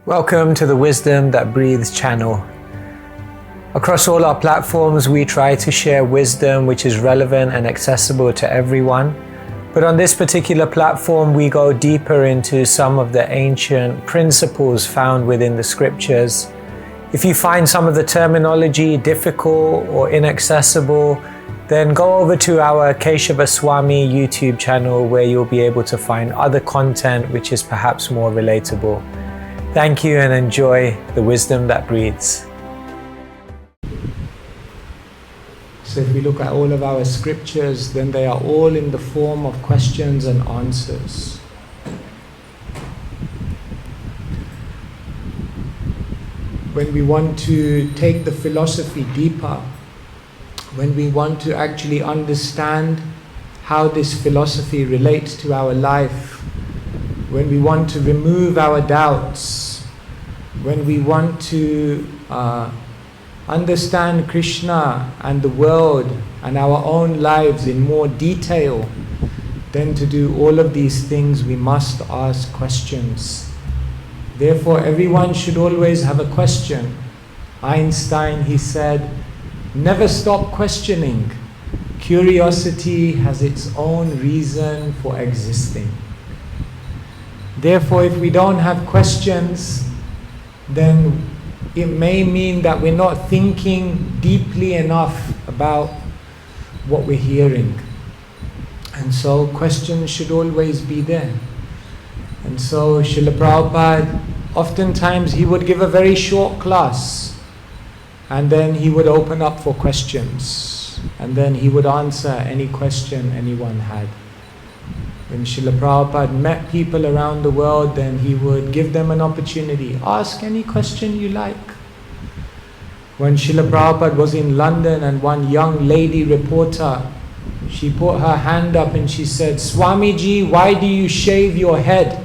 Welcome to the Wisdom That Breathes channel. Across all our platforms, we try to share wisdom which is relevant and accessible to everyone. But on this particular platform, we go deeper into some of the ancient principles found within the scriptures. If you find some of the terminology difficult or inaccessible, then go over to our Keshava Swami YouTube channel where you'll be able to find other content which is perhaps more relatable. Thank you and enjoy the wisdom that breathes. So if we look at all of our scriptures, then they are all in the form of questions and answers. When we want to take the philosophy deeper, when we want to actually understand how this philosophy relates to our life, when we want to remove our doubts, when we want to understand Krishna and the world and our own lives in more detail, then to do all of these things we must ask questions. Therefore everyone should always have a question. Einstein, he said, never stop questioning. Curiosity has its own reason for existing. Therefore, if we don't have questions, then it may mean that we're not thinking deeply enough about what we're hearing. And so questions should always be there. And so Srila Prabhupada, oftentimes he would give a very short class and then he would open up for questions and then he would answer any question anyone had. When Srila Prabhupada met people around the world, then he would give them an opportunity. Ask any question you like. When Srila Prabhupada was in London and one young lady reporter, she put her hand up and she said, Swamiji, why do you shave your head?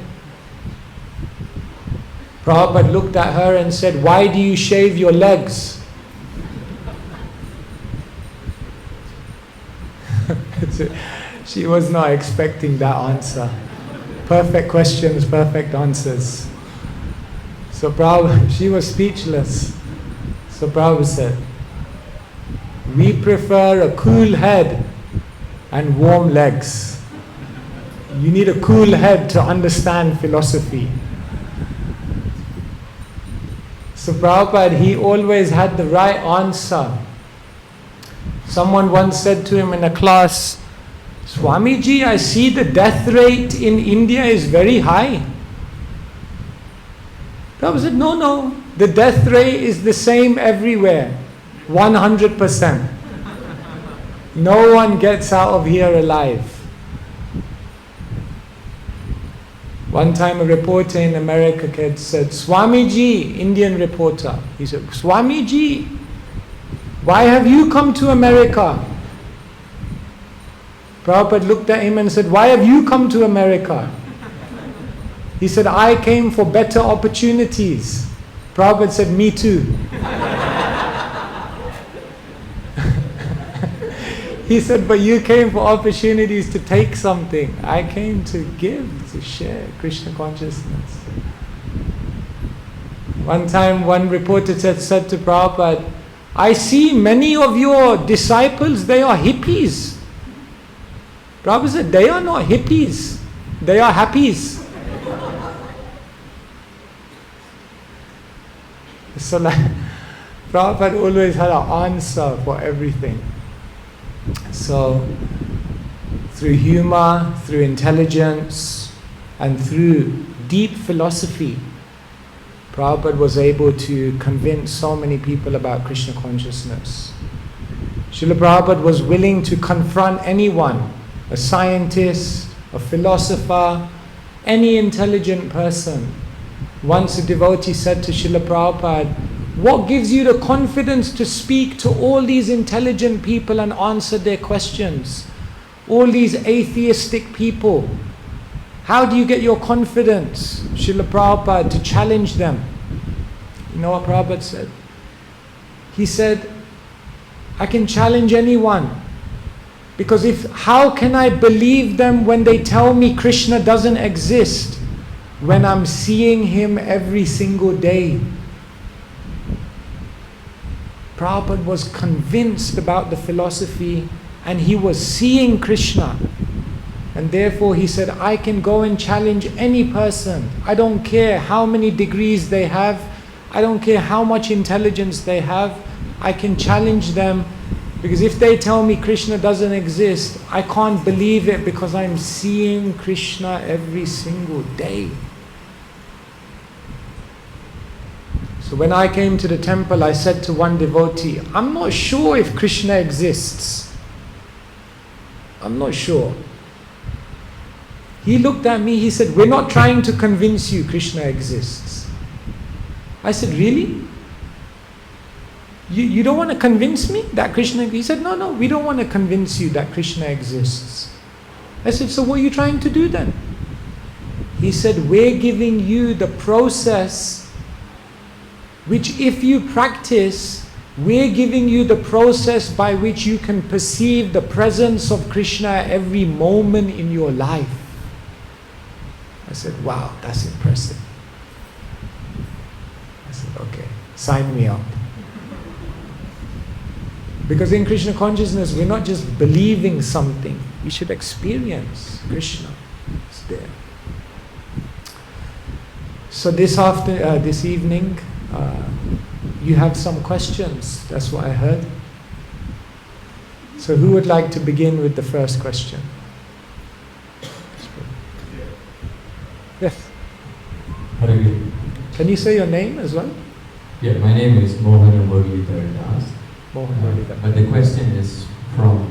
Prabhupada looked at her and said, why do you shave your legs? She was not expecting that answer. Perfect questions, perfect answers. So Prabhupada, she was speechless. So Prabhupada said, we prefer a cool head and warm legs. You need a cool head to understand philosophy. So Prabhupada, he always had the right answer. Someone once said to him in a class, Swamiji, I see the death rate in India is very high. Prabhupada said, no, the death rate is the same everywhere, 100%. No one gets out of here alive. One time a reporter in America said, Swamiji, Indian reporter, he said, Swamiji, why have you come to America? Prabhupada looked at him and said, why have you come to America? He said, I came for better opportunities. Prabhupada said, me too. He said, but you came for opportunities to take something. I came to give, to share Krishna consciousness. One time, one reporter said to Prabhupada, I see many of your disciples, they are hippies. Prabhupada said, they are not hippies, they are happies. So Prabhupada always had an answer for everything. So through humor, through intelligence, and through deep philosophy, Prabhupada was able to convince so many people about Krishna consciousness. Srila Prabhupada was willing to confront anyone, a scientist, a philosopher, any intelligent person. Once a devotee said to Srila Prabhupada, what gives you the confidence to speak to all these intelligent people and answer their questions? All these atheistic people. How do you get your confidence, Srila Prabhupada, to challenge them? You know what Prabhupada said? He said, I can challenge anyone. Because how can I believe them when they tell me Krishna doesn't exist? when I'm seeing him every single day. Prabhupada was convinced about the philosophy and he was seeing Krishna. And therefore he said, I can go and challenge any person. I don't care how many degrees they have. I don't care how much intelligence they have. I can challenge them, because if they tell me Krishna doesn't exist, I can't believe it because I'm seeing Krishna every single day. So when I came to the temple, I said to one devotee, I'm not sure if Krishna exists. I'm not sure. He looked at me, he said, we're not trying to convince you Krishna exists. I said, really? You don't want to convince me that Krishna exists? He said, no, we don't want to convince you that Krishna exists. I said, so what are you trying to do then? He said, we're giving you the process which if you practice, we're giving you the process by which you can perceive the presence of Krishna every moment in your life. I said, wow, that's impressive. I said, okay, sign me up. Because in Krishna consciousness, we're not just believing something, we should experience Krishna. It's there. So this evening, you have some questions. That's what I heard. So who would like to begin with the first question? Yes. Can you say your name as well? Yeah, my name is Mohan Muralidhar Das. But the question is from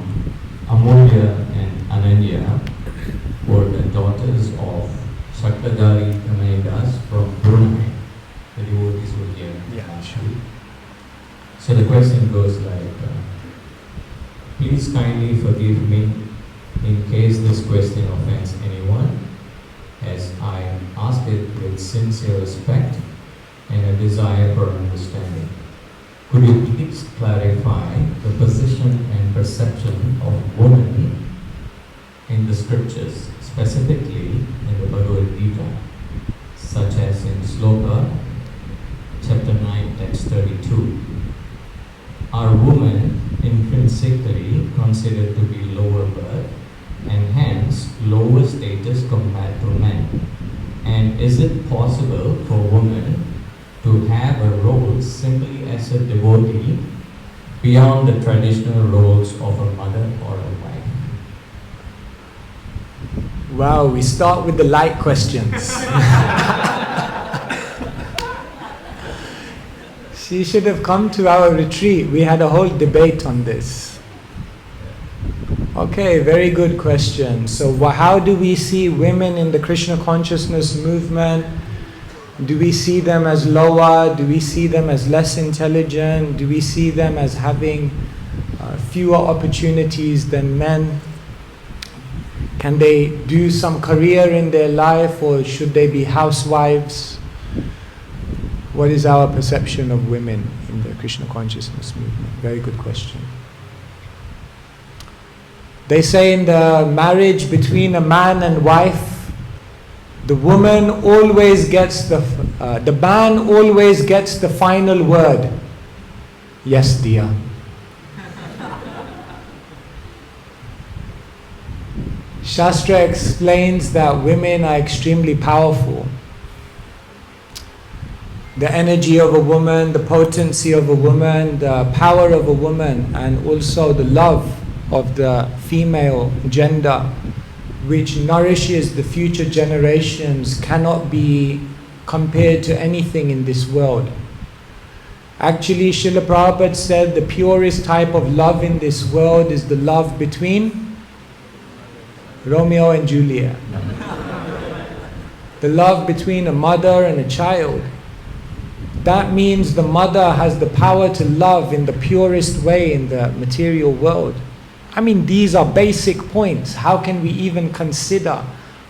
Amulya and Ananya, who are the daughters of Sakladari Kamai Das from Brunei. The devotees were here last week. So the question goes like, please kindly forgive me in case this question offends anyone, as I ask it with sincere respect and a desire for understanding. Could you please clarify the position and perception of women in the scriptures, specifically in the Bhagavad Gita, such as in Sloka chapter 9, text 32. Are women intrinsically considered to be lower birth and hence lower status compared to men? And is it possible for women to have a role simply as a devotee beyond the traditional roles of a mother or a wife? Wow, we start with the light questions. She should have come to our retreat. We had a whole debate on this. Okay, very good question. So how do we see women in the Krishna consciousness movement? Do we see them as lower? Do we see them as less intelligent? Do we see them as having fewer opportunities than men? Can they do some career in their life, or should they be housewives? What is our perception of women in the Krishna consciousness movement? Very good question. They say in the marriage between a man and wife, the woman always gets the man always gets the final word. Yes, dear. Shastra explains that women are extremely powerful. The energy of a woman, the potency of a woman, the power of a woman, and also the love of the female gender, which nourishes the future generations, cannot be compared to anything in this world. Actually, Srila Prabhupada said the purest type of love in this world is the love between Romeo and Juliet. The love between a mother and a child. That means the mother has the power to love in the purest way in the material world. I mean, these are basic points. How can we even consider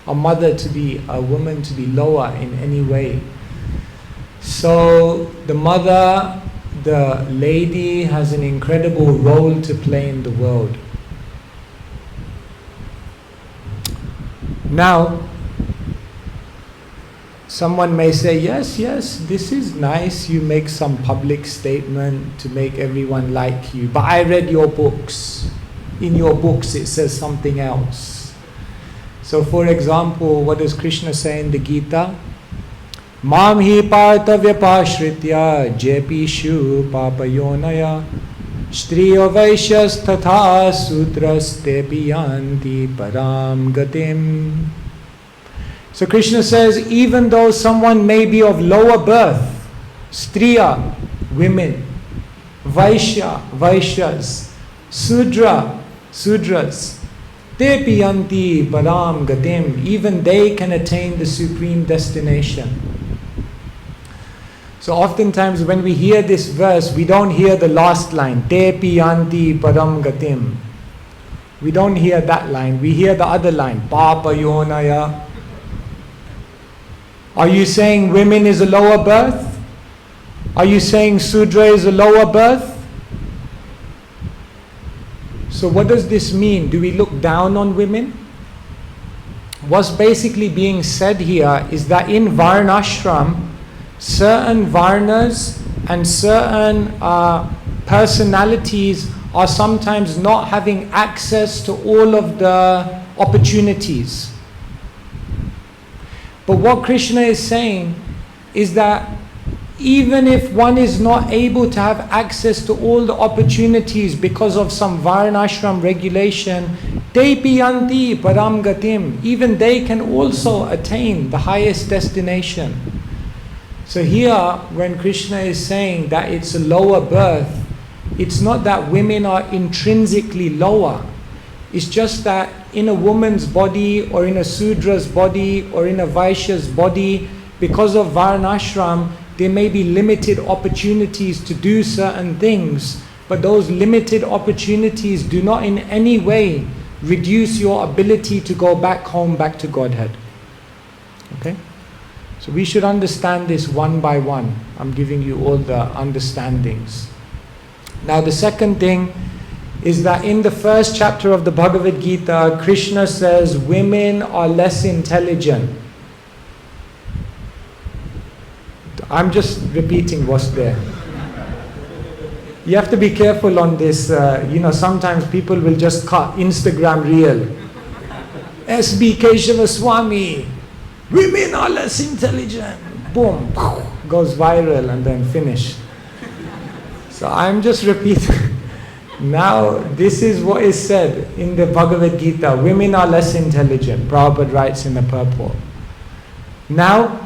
a mother to be, a woman to be lower in any way? So the mother, the lady, has an incredible role to play in the world. Now, Someone may say, yes, this is nice, you make some public statement to make everyone like you, but I read your books. In your books it says something else. So for example, what does Krishna say in the Gita? Mam hi partha vyapashritya jepishu papayonaya Shtriyo Vaishyas Tatha Sudras Tepi Yanti Param Gatim. So Krishna says, even though someone may be of lower birth, Striya, women, Vaishya, Vaishyas, Sudra, Sudras, Tepi Yanti Param Gatim, even they can attain the supreme destination. So oftentimes when we hear this verse, we don't hear the last line, Tepi yanti param gatim. We don't hear that line. We hear the other line, Papa yonaya. Are you saying women is a lower birth? Are you saying Sudra is a lower birth? So what does this mean? Do we look down on women? What's basically being said here is that in Varnashram, certain varnas and certain personalities are sometimes not having access to all of the opportunities. But what Krishna is saying is that even if one is not able to have access to all the opportunities because of some varnashram regulation, Tepi yanti param gatim, even they can also attain the highest destination. So here, when Krishna is saying that it's a lower birth, it's not that women are intrinsically lower. It's just that in a woman's body, or in a Sudra's body, or in a Vaishya's body, because of Varnashram, there may be limited opportunities to do certain things, but those limited opportunities do not in any way reduce your ability to go back home, back to Godhead. Okay? So we should understand this one by one. I'm giving you all the understandings. Now the second thing is that in the first chapter of the Bhagavad Gita, Krishna says women are less intelligent. I'm just repeating what's there. You have to be careful on this. Sometimes people will just cut Instagram reel. SB Keshava Swami, women are less intelligent. Boom, goes viral and then finish. So I'm just repeating. Now this is what is said in the Bhagavad Gita. Women are less intelligent. Prabhupada writes in the purport. Now,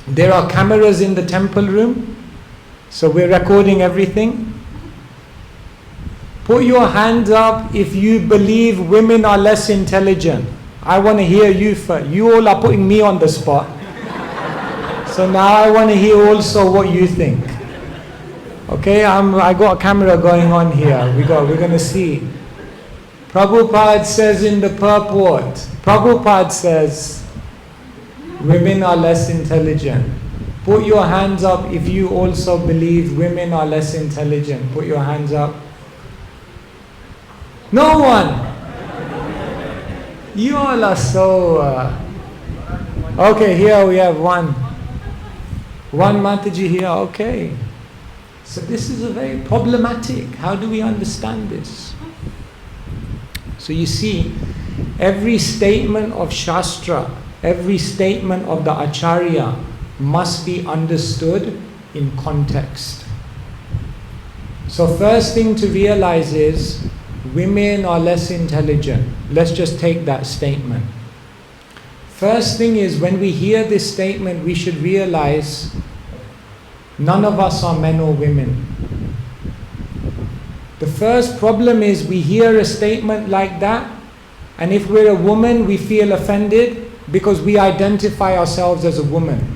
there are cameras in the temple room. So we're recording everything. Put your hands up if you believe women are less intelligent. I want to hear you first. You all are putting me on the spot. So now I want to hear also what you think. Okay, I got a camera going on here. We're going to see. Prabhupada says in the purport, Prabhupada says, women are less intelligent. Put your hands up if you also believe women are less intelligent. Put your hands up. No one. You all are so... Okay, here we have one. One Mataji here, okay. So this is a very problematic. How do we understand this? So you see, every statement of Shastra, every statement of the Acharya must be understood in context. So first thing to realize is, women are less intelligent. Let's just take that statement. First thing is, when we hear this statement, we should realize none of us are men or women. The first problem is we hear a statement like that, and if we're a woman, we feel offended because we identify ourselves as a woman.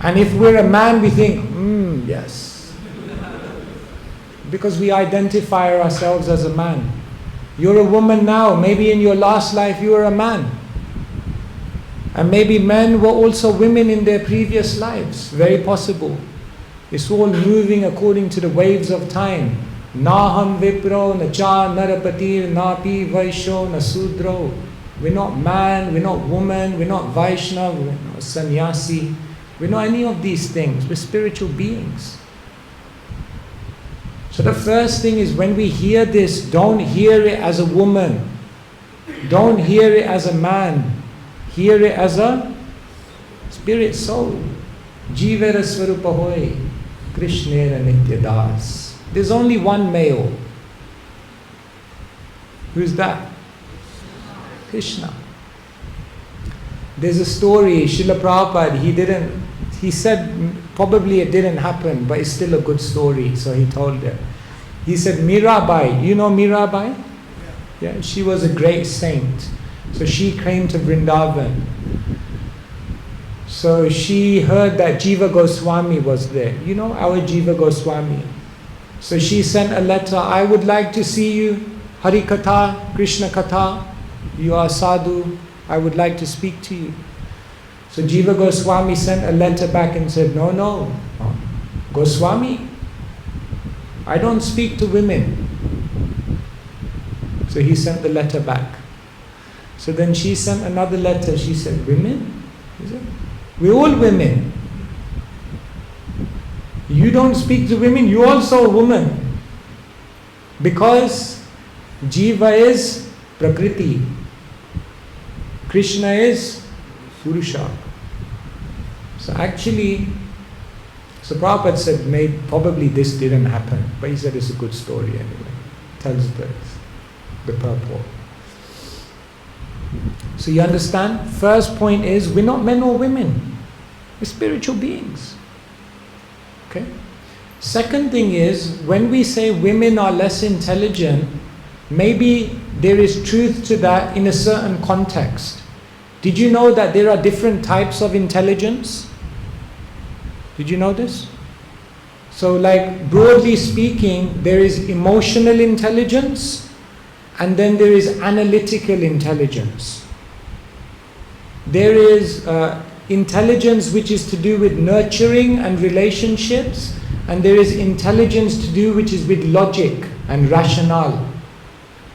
And if we're a man, we think, yes. Because we identify ourselves as a man. You're a woman now, maybe in your last life you were a man. And maybe men were also women in their previous lives. Very possible. It's all moving according to the waves of time. Naham vipro, na cha narapatir, napi vaisho, na sudro. We're not man, we're not woman, we're not Vaishnava, we're not sannyasi. We're not any of these things. We're spiritual beings. So the first thing is, when we hear this, don't hear it as a woman. Don't hear it as a man. Hear it as a spirit soul. Jivera Swarupa Hoy, Krishnera Nityadas. There's only one male. Who's that? Krishna. There's a story, Srila Prabhupada, he said probably it didn't happen, but it's still a good story, so he told it. He said, Mirabai, you know Mirabai? Yeah, she was a great saint. So she came to Vrindavan. So she heard that Jiva Goswami was there. You know our Jiva Goswami. So she sent a letter, I would like to see you, Hari Katha, Krishna Katha, you are sadhu, I would like to speak to you. So Jiva Goswami sent a letter back and said, no, Goswami, I don't speak to women. So he sent the letter back. So then she sent another letter, she said, women? He said, we're all women. You don't speak to women, you're also a woman. Because Jiva is Prakriti. Krishna is Purusha. So actually, so Prabhupada said, probably this didn't happen. But he said it's a good story anyway. Tells the purport. So you understand? First point is, we're not men or women. We're spiritual beings. Okay? Second thing is, when we say women are less intelligent, maybe there is truth to that in a certain context. Did you know that there are different types of intelligence? Did you know this? So like, broadly speaking, there is emotional intelligence and then there is analytical intelligence. There is intelligence which is to do with nurturing and relationships, and there is intelligence to do which is with logic and rationale.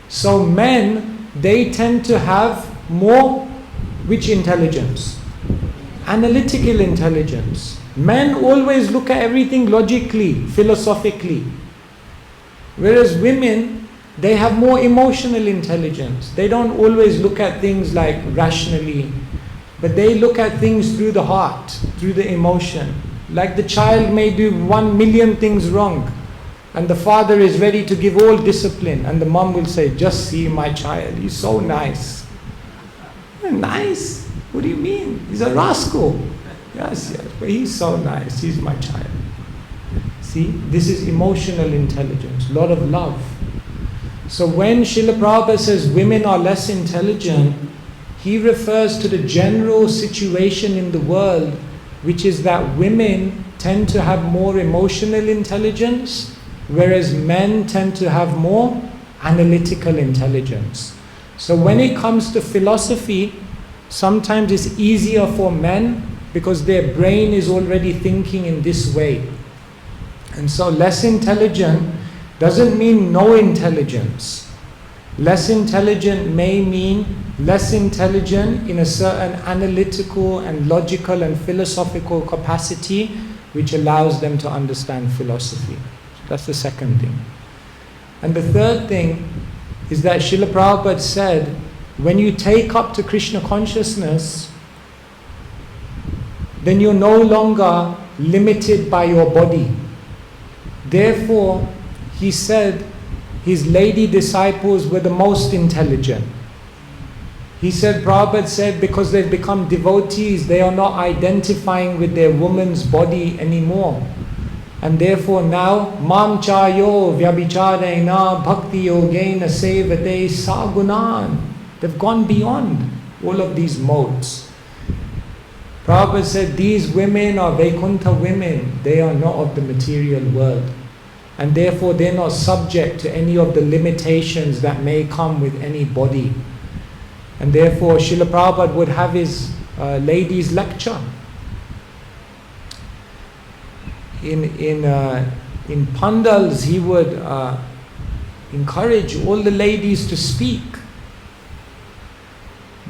So men, they tend to have more, which intelligence? Analytical intelligence. Men always look at everything logically, philosophically. Whereas women, they have more emotional intelligence. They don't always look at things like rationally, but they look at things through the heart, through the emotion. Like the child may do 1 million things wrong, and the father is ready to give all discipline, and the mom will say, just see my child, he's so nice. Nice? What do you mean? He's a rascal. Yes, but he's so nice, he's my child. See, this is emotional intelligence, a lot of love. So when Srila Prabhupada says women are less intelligent, he refers to the general situation in the world, which is that women tend to have more emotional intelligence, whereas men tend to have more analytical intelligence. So when it comes to philosophy, sometimes it's easier for men because their brain is already thinking in this way. And so less intelligent doesn't mean no intelligence. Less intelligent may mean less intelligent in a certain analytical and logical and philosophical capacity which allows them to understand philosophy. That's the second thing. And the third thing is that Srila Prabhupada said, when you take up to Krishna consciousness, then you're no longer limited by your body. Therefore, he said his lady disciples were the most intelligent. He said, Prabhupada said, because they've become devotees, they are not identifying with their woman's body anymore. And therefore now, Mam chayo vyabhicharena bhakti yogena sevate sagunan. They've gone beyond all of these modes. Prabhupada said, these women are Vaikuntha women. They are not of the material world. And therefore they're not subject to any of the limitations that may come with any body. And therefore Srila Prabhupada would have his ladies lecture. In pandals, he would encourage all the ladies to speak.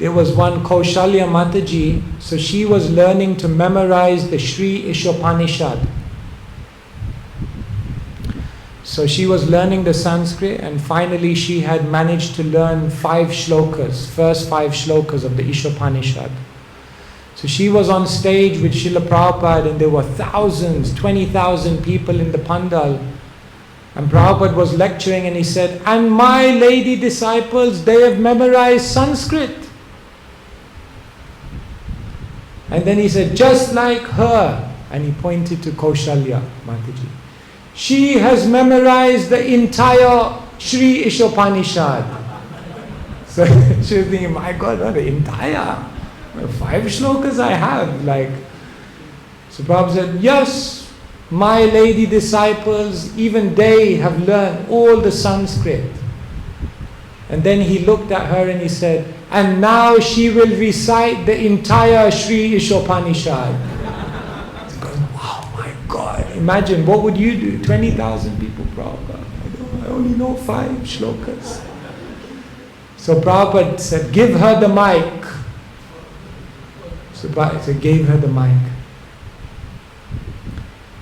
there was one Kaushalya Mataji, so she was learning to memorize the Sri Ishopanishad. So she was learning the Sanskrit, and finally she had managed to learn 5 shlokas, first 5 shlokas of the Ishopanishad. So she was on stage with Srila Prabhupada, and there were thousands, 20,000 people in the pandal. And Prabhupada was lecturing, and he said, and my lady disciples, they have memorized Sanskrit. And then he said, just like her, and he pointed to Kaushalya Mataji. She has memorized the entire Sri Ishopanishad. So she was thinking, my God, what the entire 5 shlokas I have. So Prabhupada said, yes, my lady disciples, even they have learned all the Sanskrit. And then he looked at her and he said, and now she will recite the entire Sri Ishopanishad. Wow, my God, imagine, what would you do? 20,000 people, Prabhupada. I only know 5 shlokas. So Prabhupada said, give her the mic. So Prabhupada gave her the mic.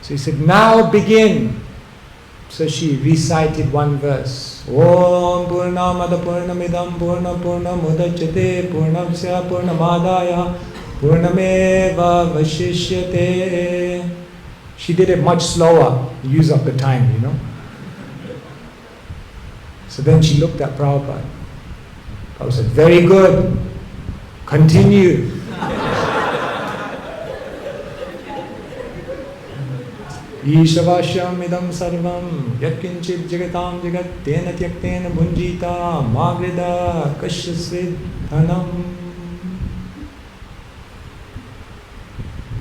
So he said, now begin. So she recited one verse. Om Purnamada Purnamidam Purna Purna Mudachyate Purnamsya Purnamadaya Purnameva Vashishyate. She did it much slower, use up the time, you know. So then she looked at Prabhupada. Prabhupada said, very good, continue. Ishavashyam idam sarvam yatkinchit jagatam jagat tena tyaktena bhunjita magrida kashyasvid dhanam.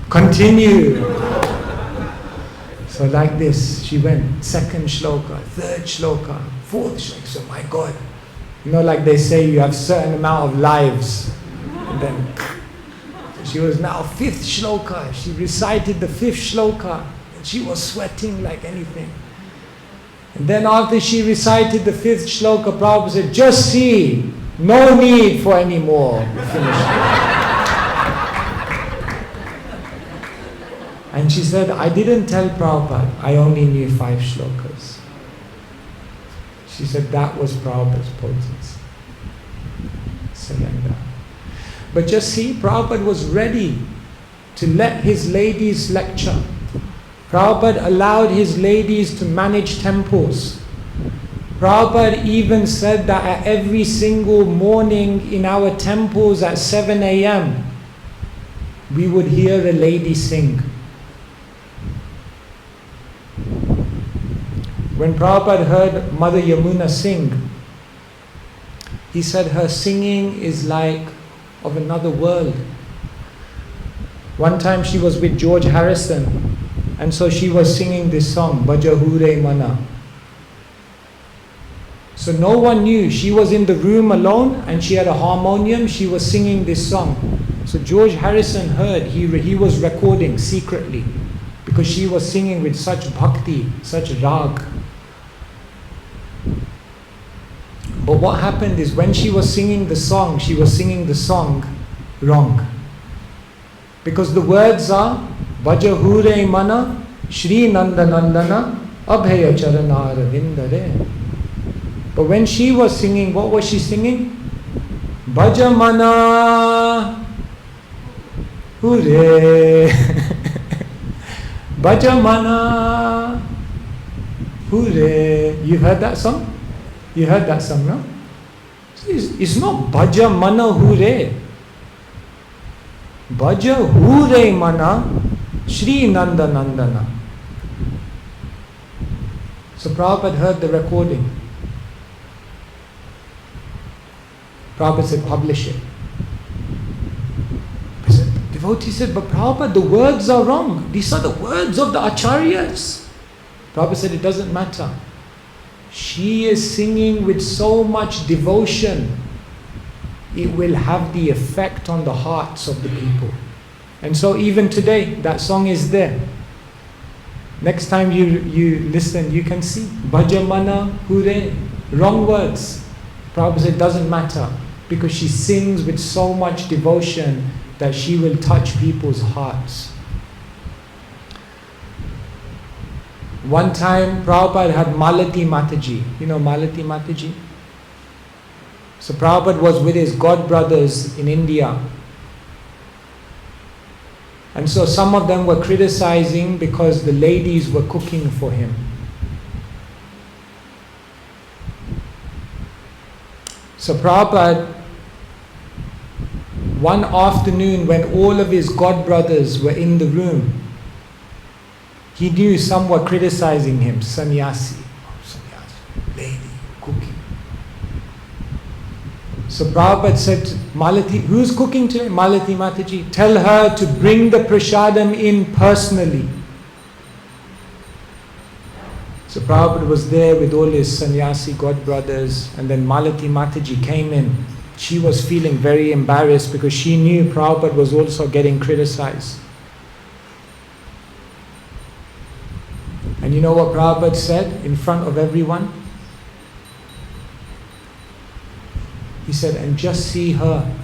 Continue. So like this, she went 2nd shloka, 3rd shloka, 4th shloka. So my God, you know, like they say, you have certain amount of lives. And then she was now 5th shloka. She recited the 5th shloka. She was sweating like anything. And then after she recited the 5th shloka, Prabhupada said, just see, no need for any more. Finish. And she said, I didn't tell Prabhupada, I only knew 5 shlokas. She said that was Prabhupada's potency. Surrender. But just see, Prabhupada was ready to let his ladies lecture. Prabhupada allowed his ladies to manage temples. Prabhupada even said that at every single morning in our temples at 7 a.m., we would hear a lady sing. When Prabhupada heard Mother Yamuna sing, he said her singing is like of another world. One time she was with George Harrison, and so she was singing this song, Bajahure Mana. So no one knew. She was in the room alone and she had a harmonium. She was singing this song. So George Harrison heard, he was recording secretly because she was singing with such bhakti, such rag. But what happened is when she was singing the song, she was singing the song wrong. Because the words are Bajahure Mana Shri Nanda Nandana Abhaya Charana Ravindare. But when she was singing, what was she singing? Bajamana Hure Bajamana Hure. You heard that song? You heard that song, no? It's not Bajamana Hure. Bajahure Mana Shri Nanda Nandana. So Prabhupada heard the recording. Prabhupada said, publish it. Devotee said, but Prabhupada, the words are wrong. These are the words of the Acharyas. Prabhupada said, it doesn't matter. She is singing with so much devotion. It will have the effect on the hearts of the people. And so even today, that song is there. Next time you listen, you can see Bhajamana Hure. Wrong words. Prabhupada said, it doesn't matter. because she sings with so much devotion that she will touch people's hearts. One time Prabhupada had Malati Mataji. You know Malati Mataji? So Prabhupada was with his godbrothers in India. And so some of them were criticizing because the ladies were cooking for him. So Prabhupada, one afternoon when all of his godbrothers were in the room, he knew some were criticizing him. Sannyasi, lady, cooking. So Prabhupada said to Malati, who's cooking today? Malati Mataji. Tell her to bring the prasadam in personally. So Prabhupada was there with all his sannyasi godbrothers, and then Malati Mataji came in. She was feeling very embarrassed because she knew Prabhupada was also getting criticized. And you know what Prabhupada said in front of everyone? He said, and just see her.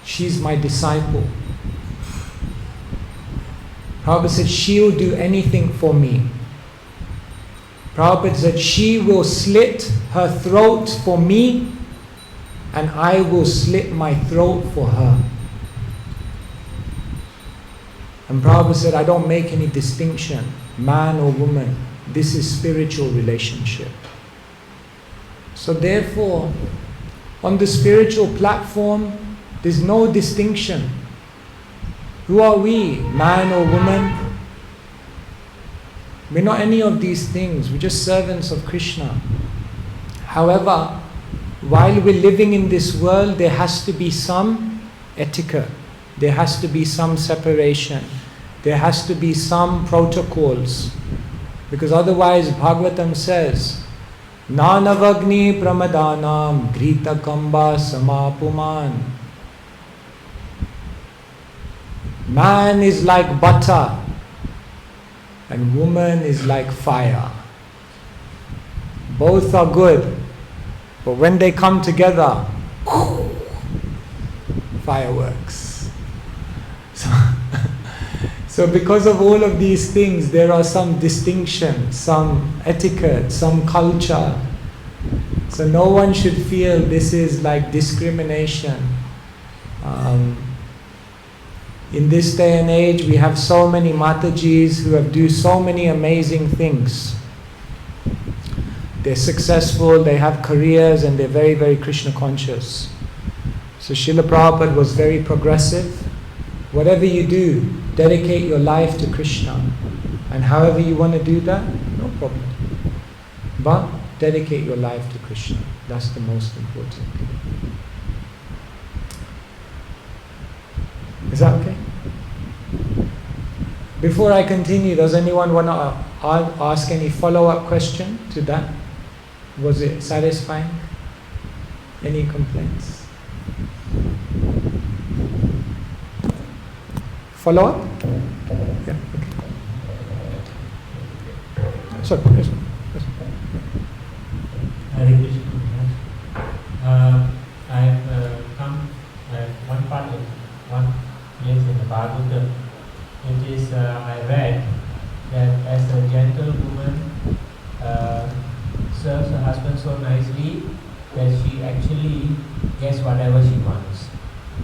She's my disciple. Prabhupada said, she'll do anything for me. Prabhupada said, she will slit her throat for me, and I will slit my throat for her. And Prabhupada said, I don't make any distinction, man or woman. This is spiritual relationship. So therefore, on the spiritual platform, there's no distinction. Who are we, man or woman? We're not any of these things. We're just servants of Krishna. However, while we're living in this world, there has to be some etiquette. There has to be some separation. There has to be some protocols. Because otherwise, Bhagavatam says, Nanavagni pramadanam grita kamba samapuman. Man is like butter, and woman is like fire. Both are good, but when they come together, fireworks. So because of all of these things, there are some distinctions, some etiquette, some culture. So no one should feel this is like discrimination. In this day and age, we have so many Matajis who have do so many amazing things. They're successful, they have careers, and they're very, very Krishna conscious. So Srila Prabhupada was very progressive. Whatever you do, dedicate your life to Krishna. And however you want to do that, no problem. But dedicate your life to Krishna. That's the most important. Is that okay? Before I continue, does anyone want to ask any follow-up question to that? Was it satisfying? Any complaints? Follow up? Yeah, okay. Sorry, yes, sir. Yes, sir. Hare Krishna. I've come one part of one place in the Bhagavatam. It is, I read that as a gentlewoman serves her husband so nicely that she actually gets whatever she wants.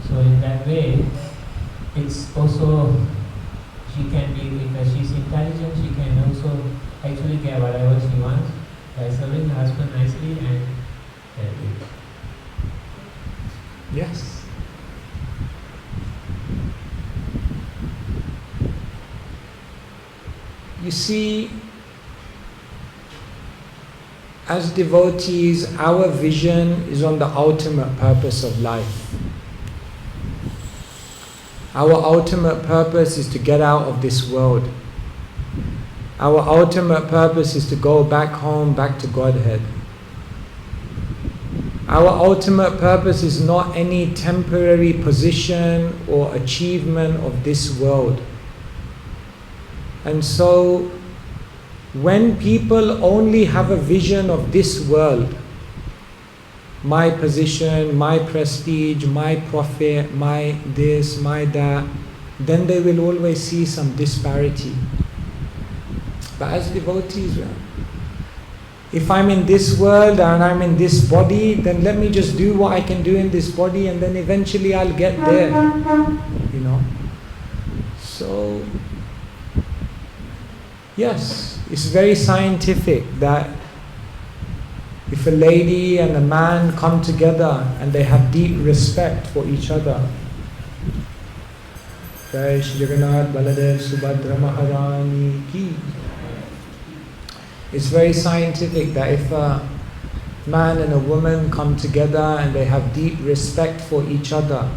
So in that way, it's also, she can be, because she's intelligent, she can also actually get whatever she wants by serving her husband nicely and Yes. You see, as devotees, our vision is on the ultimate purpose of life. Our ultimate purpose is to get out of this world. Our ultimate purpose is to go back home, back to Godhead. Our ultimate purpose is not any temporary position or achievement of this world. And so, when people only have a vision of this world, my position, my prestige, my profit, my this, my that, then they will always see some disparity. But as devotees, if I'm in this world and I'm in this body, then let me just do what I can do in this body, and then eventually I'll get there. You know? So, yes, it's very scientific that if a lady and a man come together and they have deep respect for each other, Jai Shri Jagannath Baladev Subhadra Maharani ki. It's very scientific that if a man and a woman come together and they have deep respect for each other,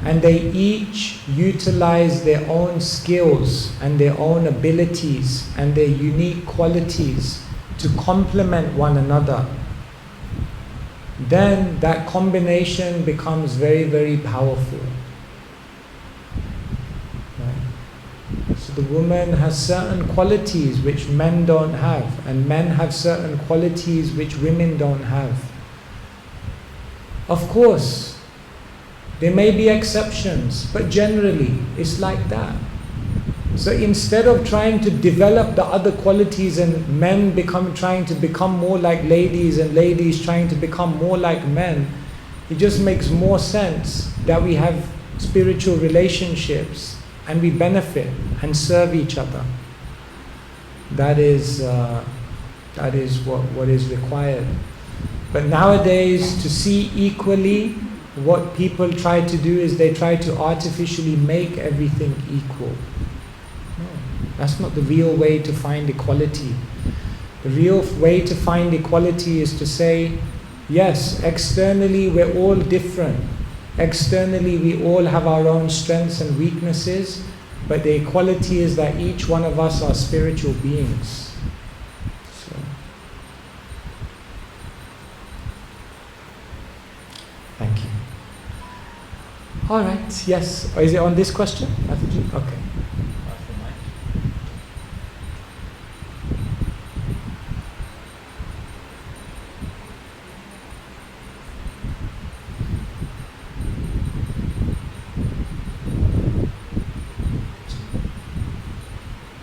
and they each utilize their own skills and their own abilities and their unique qualities to complement one another, then that combination becomes very, very powerful. Right? So the woman has certain qualities which men don't have, and men have certain qualities which women don't have. Of course, there may be exceptions, but generally it's like that. So instead of trying to develop the other qualities and men trying to become more like ladies and ladies trying to become more like men, it just makes more sense that we have spiritual relationships and we benefit and serve each other. That is what is required. But nowadays, to see equally, what people try to do is they try to artificially make everything equal. No, that's not the real way to find equality. The real way to find equality is to say, yes, externally we're all different. Externally we all have our own strengths and weaknesses, but the equality is that each one of us are spiritual beings. So, thank you. All right, yes. Is it on this question? Okay.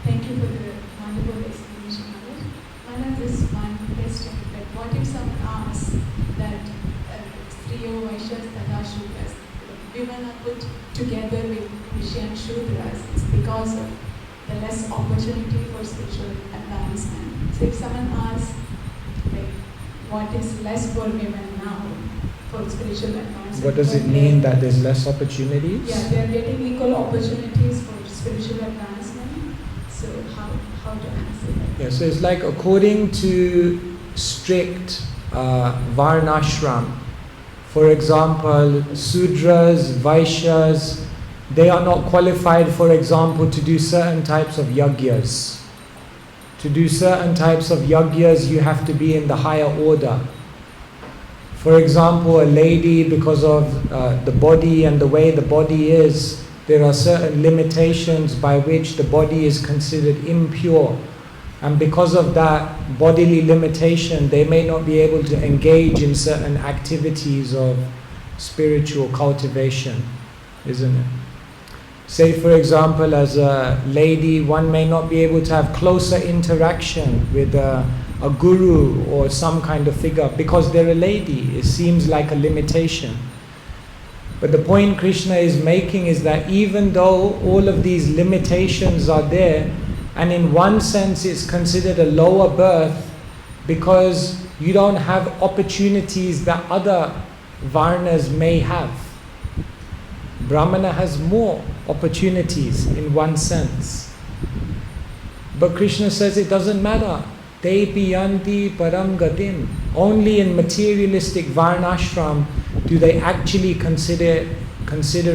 Thank you for the wonderful explanation, Maharaj. Maharaj, this one question, like what if someone asks that Striyo, Vaishyas, Tata Shudras, women are put together with Vishya and Shudras, it's because of the less opportunity for spiritual advancement. So if someone asks, like, what is less for women now for spiritual advancement? What does it mean that there's less opportunities? Yeah, they are getting equal opportunities for spiritual advancement. So how to answer that? Yeah, so it's like according to strict Varnashram, for example, Sudras, Vaishyas, they are not qualified, for example, to do certain types of yagyas. To do certain types of yagyas, you have to be in the higher order. For example, a lady, because of the body and the way the body is, there are certain limitations by which the body is considered impure. And because of that bodily limitation, they may not be able to engage in certain activities of spiritual cultivation, isn't it? Say, for example, as a lady, one may not be able to have closer interaction with a guru or some kind of figure because they're a lady. It seems like a limitation. But the point Krishna is making is that even though all of these limitations are there, and in one sense it's considered a lower birth because you don't have opportunities that other Varnas may have. Brahmana has more opportunities in one sense. But Krishna says it doesn't matter. Te piyanti param gatim. Only in materialistic varnashram do they actually consider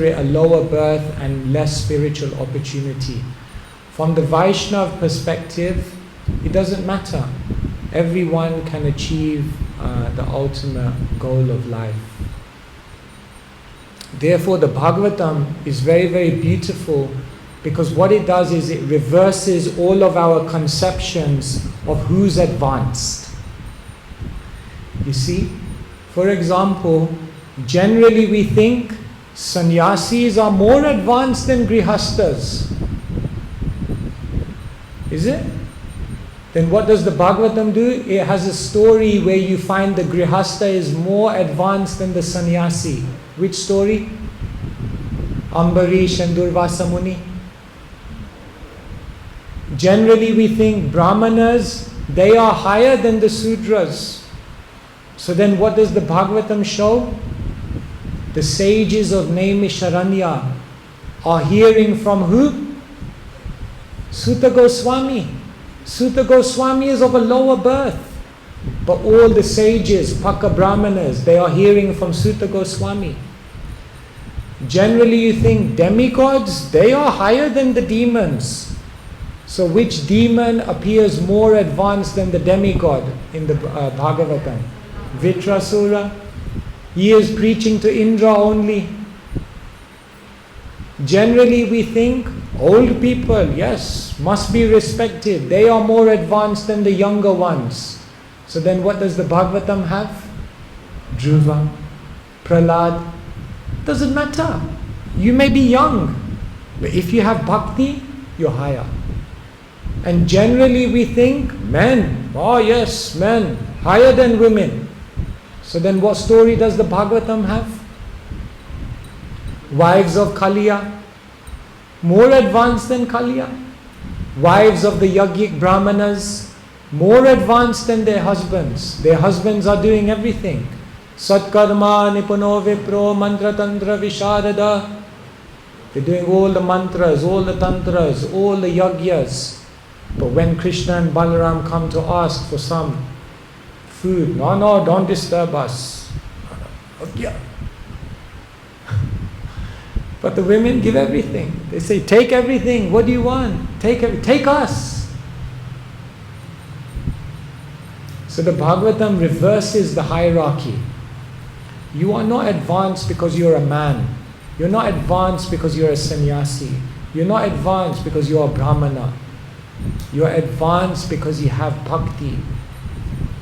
it a lower birth and less spiritual opportunity. From the Vaishnav perspective, it doesn't matter. Everyone can achieve the ultimate goal of life. Therefore, the Bhagavatam is very, very beautiful because what it does is it reverses all of our conceptions of who's advanced. You see, For example, generally we think sannyasis are more advanced than grihastas. Is it? Then what does the Bhagavatam do? It has a story where you find the grihasta is more advanced than the sannyasi. Which story? Ambarish and Durvasa Muni. Generally we think Brahmanas, they are higher than the Sudras. So then what does the Bhagavatam show? The sages of Naimisharanya are hearing from who? Sutta Goswami. Sutta Goswami is of a lower birth. But all the sages, Paka Brahmanas, they are hearing from Sutta Goswami. Generally you think demigods, they are higher than the demons. So which demon appears more advanced than the demigod in the Bhagavatam? Vitrasura. He is preaching to Indra only. Generally we think old people, yes, must be respected. They are more advanced than the younger ones. So then what does the Bhagavatam have? Dhruva, Prahlad. Doesn't matter. You may be young, but if you have bhakti, you're higher. And generally we think men, oh yes, men, higher than women. So then what story does the Bhagavatam have? Wives of Kaliya, more advanced than Kaliya. Wives of the Yajnik Brahmanas, more advanced than their husbands. Their husbands are doing everything. Satkarma, Nipuno Vipro, Mantra Tantra Visharada. They're doing all the mantras, all the tantras, all the yagyas. But when Krishna and Balaram come to ask for some food, no, don't disturb us. But the women give everything. They say, take everything. What do you want? Take us. So the Bhagavatam reverses the hierarchy. You are not advanced because you're a man. You're not advanced because you're a sannyasi. You're not advanced because you're a brahmana. You're advanced because you have bhakti.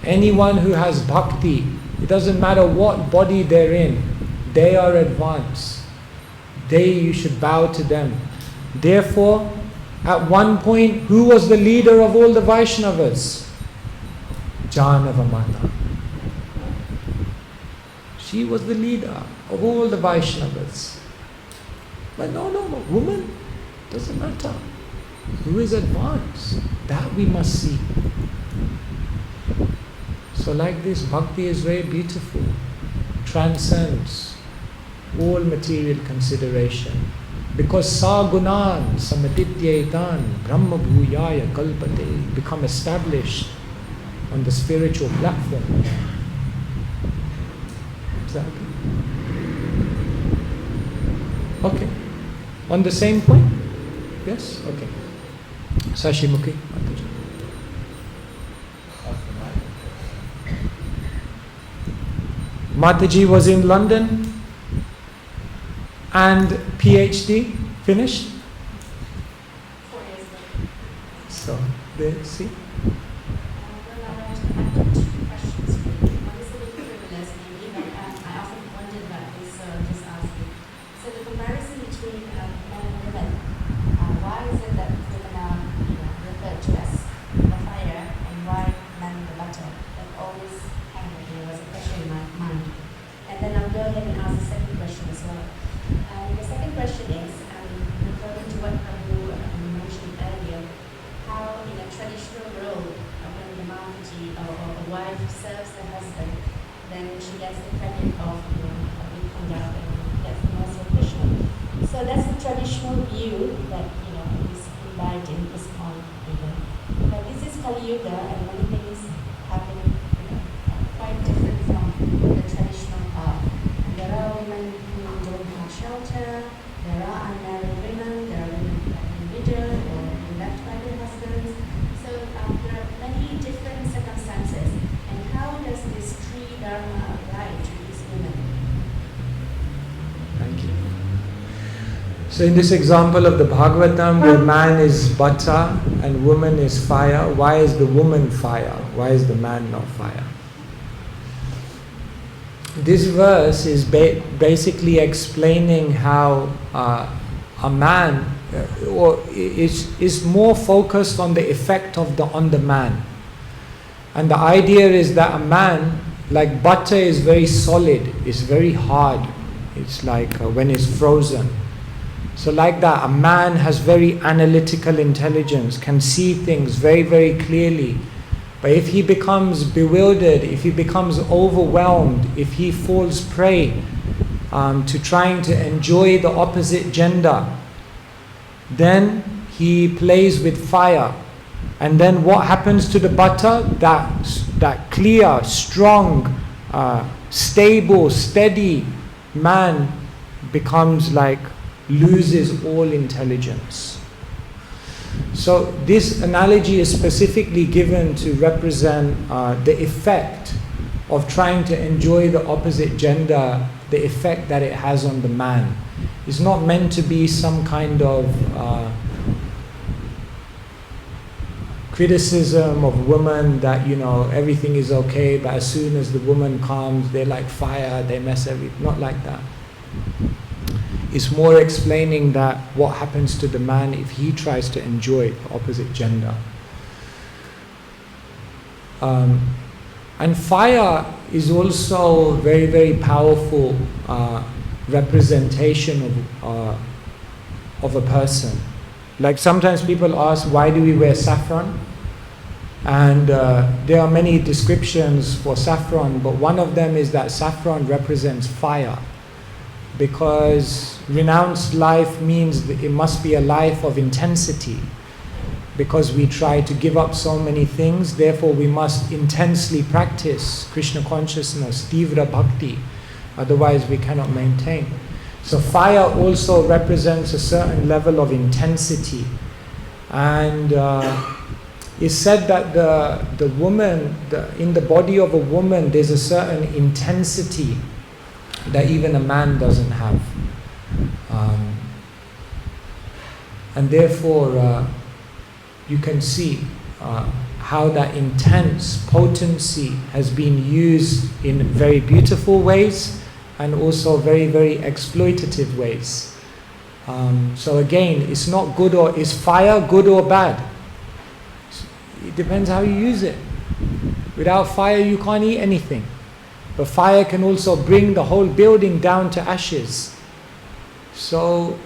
Anyone who has bhakti, it doesn't matter what body they're in, they are advanced. You should bow to them. Therefore, at one point, who was the leader of all the Vaishnavas? Janava Mata. She was the leader of all the Vaishnavas. But no, woman, doesn't matter. Who is advanced? That we must see. So like this, bhakti is very beautiful. Transcends all material consideration. Because sa gunan samadityetan brahma bhuyaya kalpate, become established on the spiritual platform. Exactly. Okay. On the same point? Yes? Okay. Sashimukhi. Mataji was in London and PhD finished. 4 years ago. So, there, see? I've got 2 questions for you. One is a little frivolous, maybe, but I often wondered about this, so I'll just ask you. So the comparison between men and women, why is it that women are referred to as the fire and why men the butter? That always kind of was a question in my mind. And then I'll go ahead and ask the second question as well. The second question is, referring to what Prabhu mentioned earlier, how in a traditional role, when the Mataji or a wife serves the husband, then she gets the credit of being conduct and gets the mercy of Krishna. So that's the traditional view that is imbibed in this point. But this is Kali Yuga, and many things happen quite different from the traditional path. And there are women who don't have shelter, there are unmarried women, there are women who have been widowed or been left by their husbands. So there are many different circumstances. And how does this Tri Dharma apply to these women? Thank you. So in this example of the Bhagavatam, where man is butter and woman is fire, why is the woman fire? Why is the man not fire? this verse is basically explaining how a man is more focused on the effect on the man. And the idea is that a man, like butter, is very solid, it's very hard. It's like when it's frozen. So like that, a man has very analytical intelligence, can see things very, very clearly. But if he becomes bewildered, if he becomes overwhelmed, if he falls prey to trying to enjoy the opposite gender, then he plays with fire. And then what happens to the butter? That clear, strong, stable, steady man becomes like, loses all intelligence. So this analogy is specifically given to represent the effect of trying to enjoy the opposite gender, the effect that it has on the man. It's not meant to be some kind of criticism of women that, everything is okay, but as soon as the woman comes, they're like fire, they mess everything. Not like that. It's more explaining that what happens to the man if he tries to enjoy the opposite gender. And fire is also very, very powerful representation of a person. Like sometimes people ask, why do we wear saffron? And there are many descriptions for saffron, but one of them is that saffron represents fire. Because renounced life means that it must be a life of intensity. Because we try to give up so many things, therefore we must intensely practice Krishna consciousness, Tivra Bhakti, otherwise we cannot maintain. So fire also represents a certain level of intensity. And it's said that the woman, in the body of a woman, there's a certain intensity that even a man doesn't have. And therefore, you can see how that intense potency has been used in very beautiful ways and also very, very exploitative ways. So again, it's not good or, is fire good or bad? It depends how you use it. Without fire you can't eat anything. But fire can also bring the whole building down to ashes. So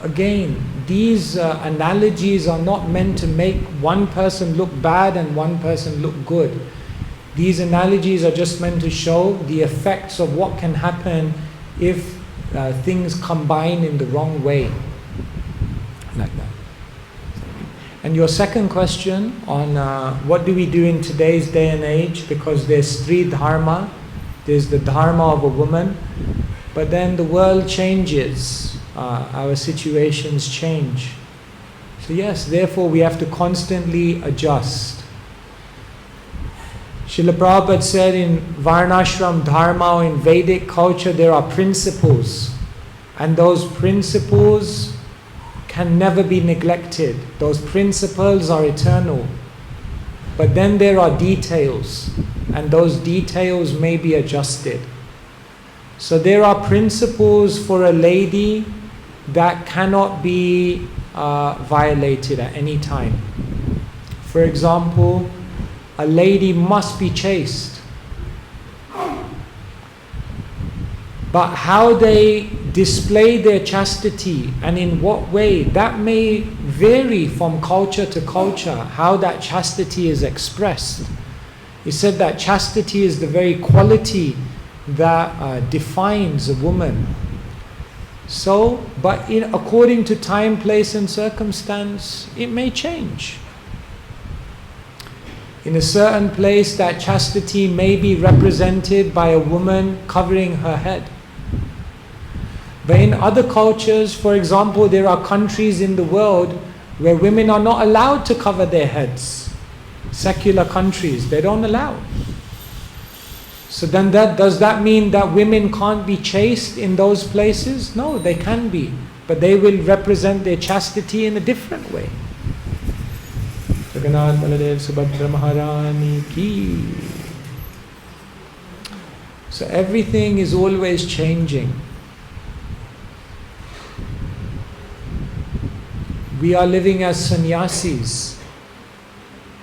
again, these analogies are not meant to make one person look bad and one person look good. These analogies are just meant to show the effects of what can happen if things combine in the wrong way. Like that. And your second question on what do we do in today's day and age, because there's three dharma. There's the dharma of a woman, but then the world changes, our situations change. So yes, therefore we have to constantly adjust. Srila Prabhupada said in Varnashram Dharma, or in Vedic culture, there are principles, and those principles can never be neglected. Those principles are eternal. But then there are details, and those details may be adjusted. So there are principles for a lady that cannot be violated at any time. For example, a lady must be chaste. But how they display their chastity and in what way, that may vary from culture to culture, how that chastity is expressed. He said that chastity is the very quality that defines a woman. So, but according to time, place and circumstance, it may change. In a certain place, that chastity may be represented by a woman covering her head. But in other cultures, for example, there are countries in the world where women are not allowed to cover their heads. Secular countries, they don't allow. So then does that mean that women can't be chaste in those places? No, they can be. But they will represent their chastity in a different way. Jagannath Baladev Subhadra Maharani ki. So everything is always changing. We are living as sannyasis,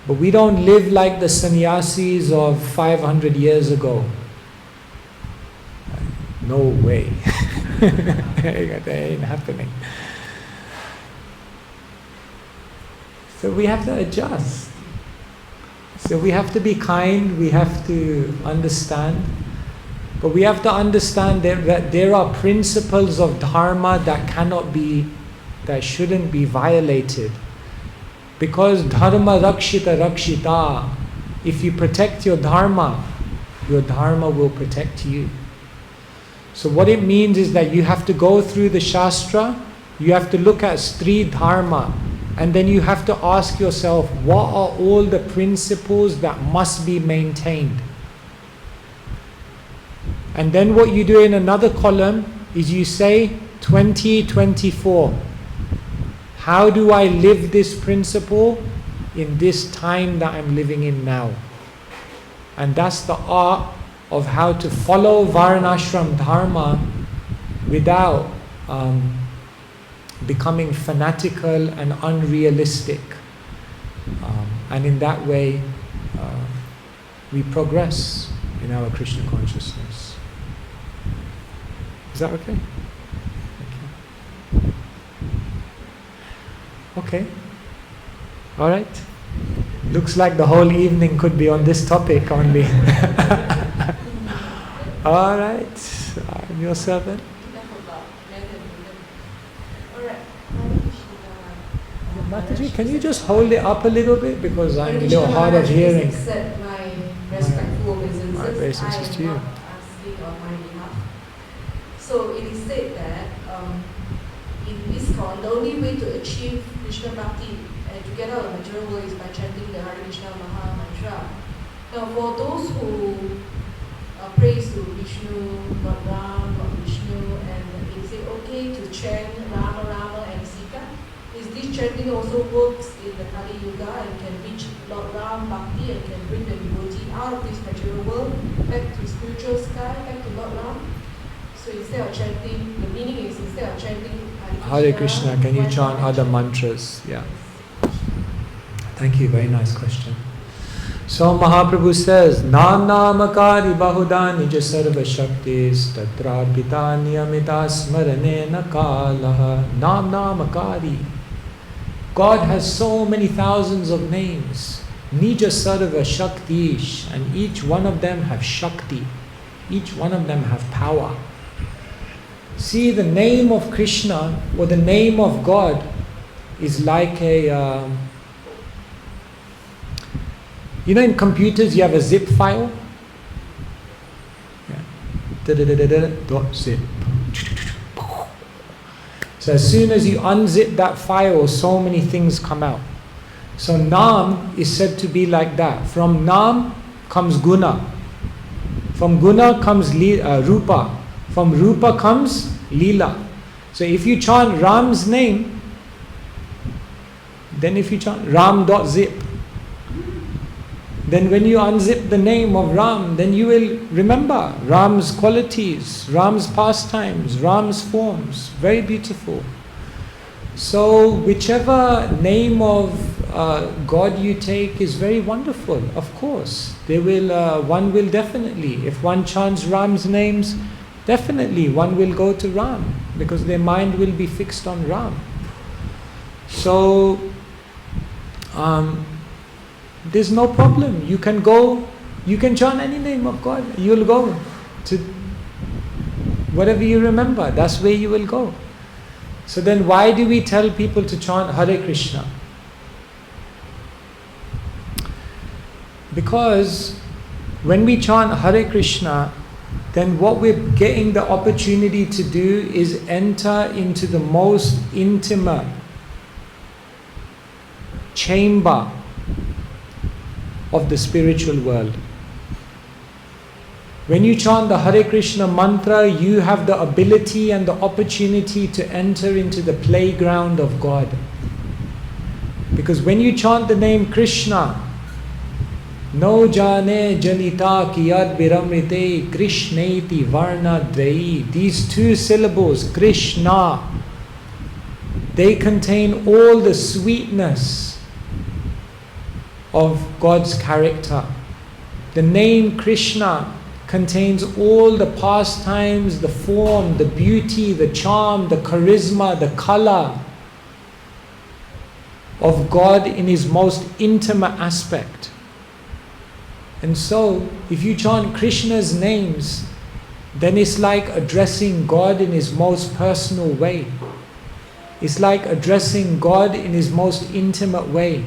but we don't live like the sannyasis of 500 years ago. No way. That ain't happening. So we have to adjust. So we have to be kind, we have to understand. But we have to understand that there are principles of dharma that shouldn't be violated. Because dharma rakshita rakshita, if you protect your dharma will protect you. So what it means is that you have to go through the shastra, you have to look at Stri Dharma, and then you have to ask yourself, what are all the principles that must be maintained? And then what you do in another column is you say 2024. How do I live this principle in this time that I'm living in now? And that's the art of how to follow Varnashram Dharma without becoming fanatical and unrealistic. And in that way, we progress in our Krishna consciousness. Is that okay? Thank you. Okay. All right. Looks like the whole evening could be on this topic only. All right. I'm your servant. Mataji, can you just hold it up a little bit because I'm a little hard of hearing. Accept my respectful obeisances. My obeisances to you. I am not asking on my behalf. So it is said that in ISKCON, the only way to achieve Krishna Bhakti and to get out of the material world is by chanting the Hare Krishna Maha Mantra. Now for those who praise to Vishnu, Lord Ram, Lord Vishnu, and they say okay to chant Rama Rama and Sita, is this chanting also works in the Kali Yuga and can reach Lord Ram Bhakti and can bring the devotee out of this material world back to spiritual sky, back to Lord Ram? So instead of chanting, the meaning is instead of chanting Hare Krishna, can you chant other mantras? Yeah. Thank you, very nice question. So Mahaprabhu says, Nam Namakari Bahuda Nija Sarva Shaktis Tatrarpita Niyamita Smaranena Kalaha. Nam Namakari. God has so many thousands of names. Nija Sarva Shaktish. And each one of them have Shakti. Each one of them have power. See, the name of Krishna or the name of God is like a... you know, in computers you have a zip file. .zip. So as soon as you unzip that file, so many things come out. So Nam is said to be like that. From Nam comes Guna. From Guna comes Rupa. From Rupa comes Leela. So if you chant Ram's name, then if you chant Ram.zip, then when you unzip the name of Ram, then you will remember Ram's qualities, Ram's pastimes, Ram's forms. Very beautiful. So whichever name of God you take is very wonderful, of course. One will definitely, if one chants Ram's names, definitely one will go to Ram, because their mind will be fixed on Ram. So, there's no problem. You can chant any name of God. You'll go to whatever you remember. That's where you will go. So then why do we tell people to chant Hare Krishna? Because when we chant Hare Krishna, then what we're getting the opportunity to do is enter into the most intimate chamber of the spiritual world. When you chant the Hare Krishna mantra, you have the ability and the opportunity to enter into the playground of God. Because when you chant the name Krishna, No jane janita kiyad biramrite krishneti varna dvai. These two syllables, Krishna, they contain all the sweetness of God's character. The name Krishna contains all the pastimes, the form, the beauty, the charm, the charisma, the color of God in His most intimate aspect. And so, if you chant Krishna's names, then it's like addressing God in His most personal way. It's like addressing God in His most intimate way.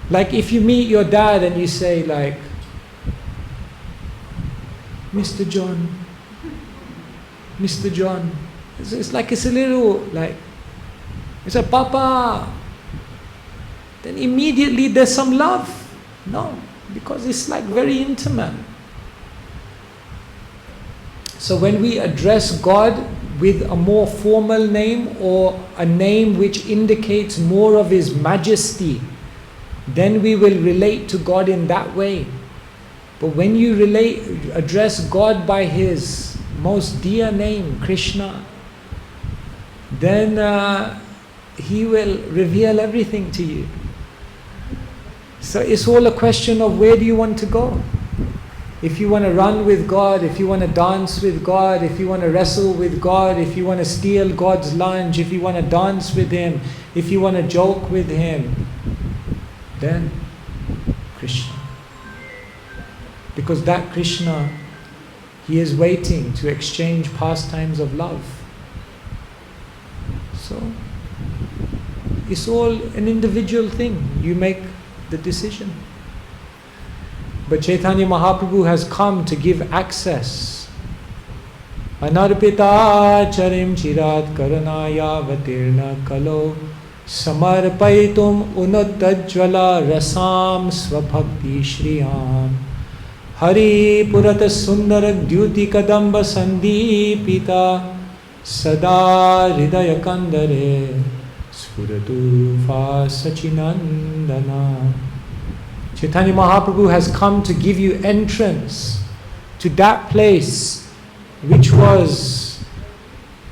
Like if you meet your dad and you say like, Mr. John, Mr. John. It's like it's a little like, it's a Papa. Then immediately there's some love. No, because it's like very intimate. So when we address God with a more formal name or a name which indicates more of His majesty, then we will relate to God in that way. But when you address God by His most dear name, Krishna, then He will reveal everything to you. So it's all a question of where do you want to go. If you want to run with God, if you want to dance with God, if you want to wrestle with God, if you want to steal God's lunch, if you want to dance with Him, if you want to joke with Him, then Krishna. Because that Krishna, He is waiting to exchange pastimes of love. So, it's all an individual thing. You make the decision. But Chaitanya Mahaprabhu has come to give access. Anarpita charim chirat karanaya vatirna kalo samarpaitum unuttajvala rasam svabhakti shriyam Hari purata sundara dyuti kadamba sandipita sada hridaya kandare Spuratu fa sachinandana. Chaitanya Mahaprabhu has come to give you entrance to that place which was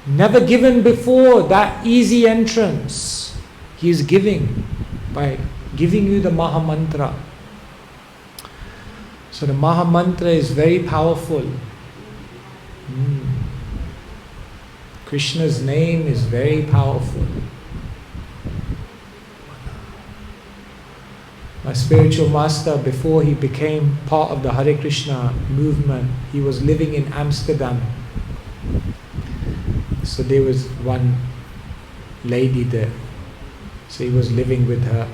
never given before, that easy entrance. He is giving by giving you the Maha Mantra. So the Maha Mantra is very powerful. Krishna's name is very powerful. My spiritual master, before he became part of the Hare Krishna movement, he was living in Amsterdam. So there was one lady there. So he was living with her.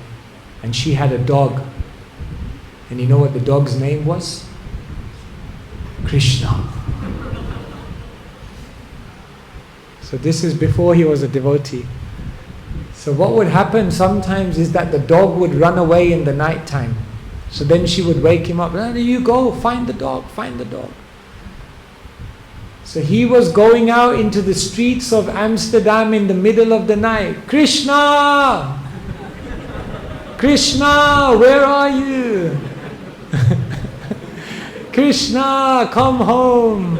And she had a dog. And you know what the dog's name was? Krishna. So this is before he was a devotee. So what would happen sometimes is that the dog would run away in the night time. So then she would wake him up. There you go, find the dog, find the dog. So he was going out into the streets of Amsterdam in the middle of the night. Krishna! Krishna, where are you? Krishna, come home.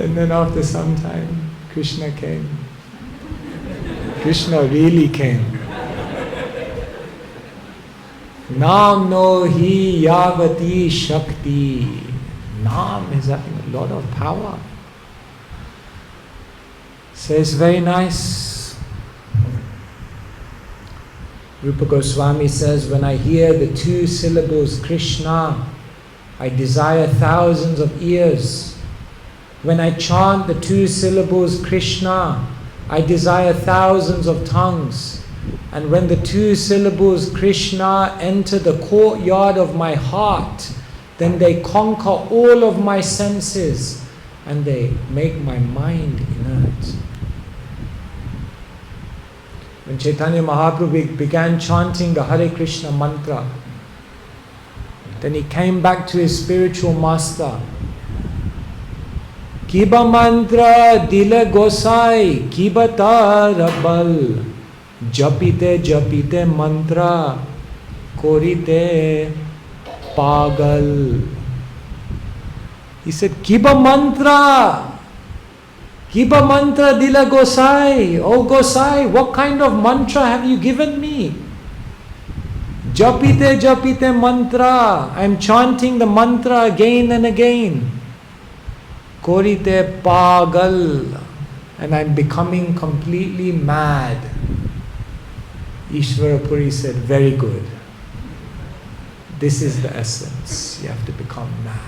And then after some time, Krishna came. Krishna really came. Naam no hi yavati shakti. Naam is having a lot of power. So it's very nice. Rupa Goswami says, when I hear the two syllables Krishna, I desire thousands of years. When I chant the two syllables Krishna, I desire thousands of tongues. And when the two syllables Krishna enter the courtyard of my heart, then they conquer all of my senses and they make my mind inert. When Chaitanya Mahaprabhu began chanting the Hare Krishna mantra, then he came back to his spiritual master, Kiba mantra dile gosai, kiba tarabal, japite mantra, korite pagal. He said, Kiba mantra dila Gosai. Oh Gosai, what kind of mantra have you given me? Japite mantra. I'm chanting the mantra again and again. Korite pagal. And I'm becoming completely mad. Ishvara Puri said, very good. This is the essence. You have to become mad.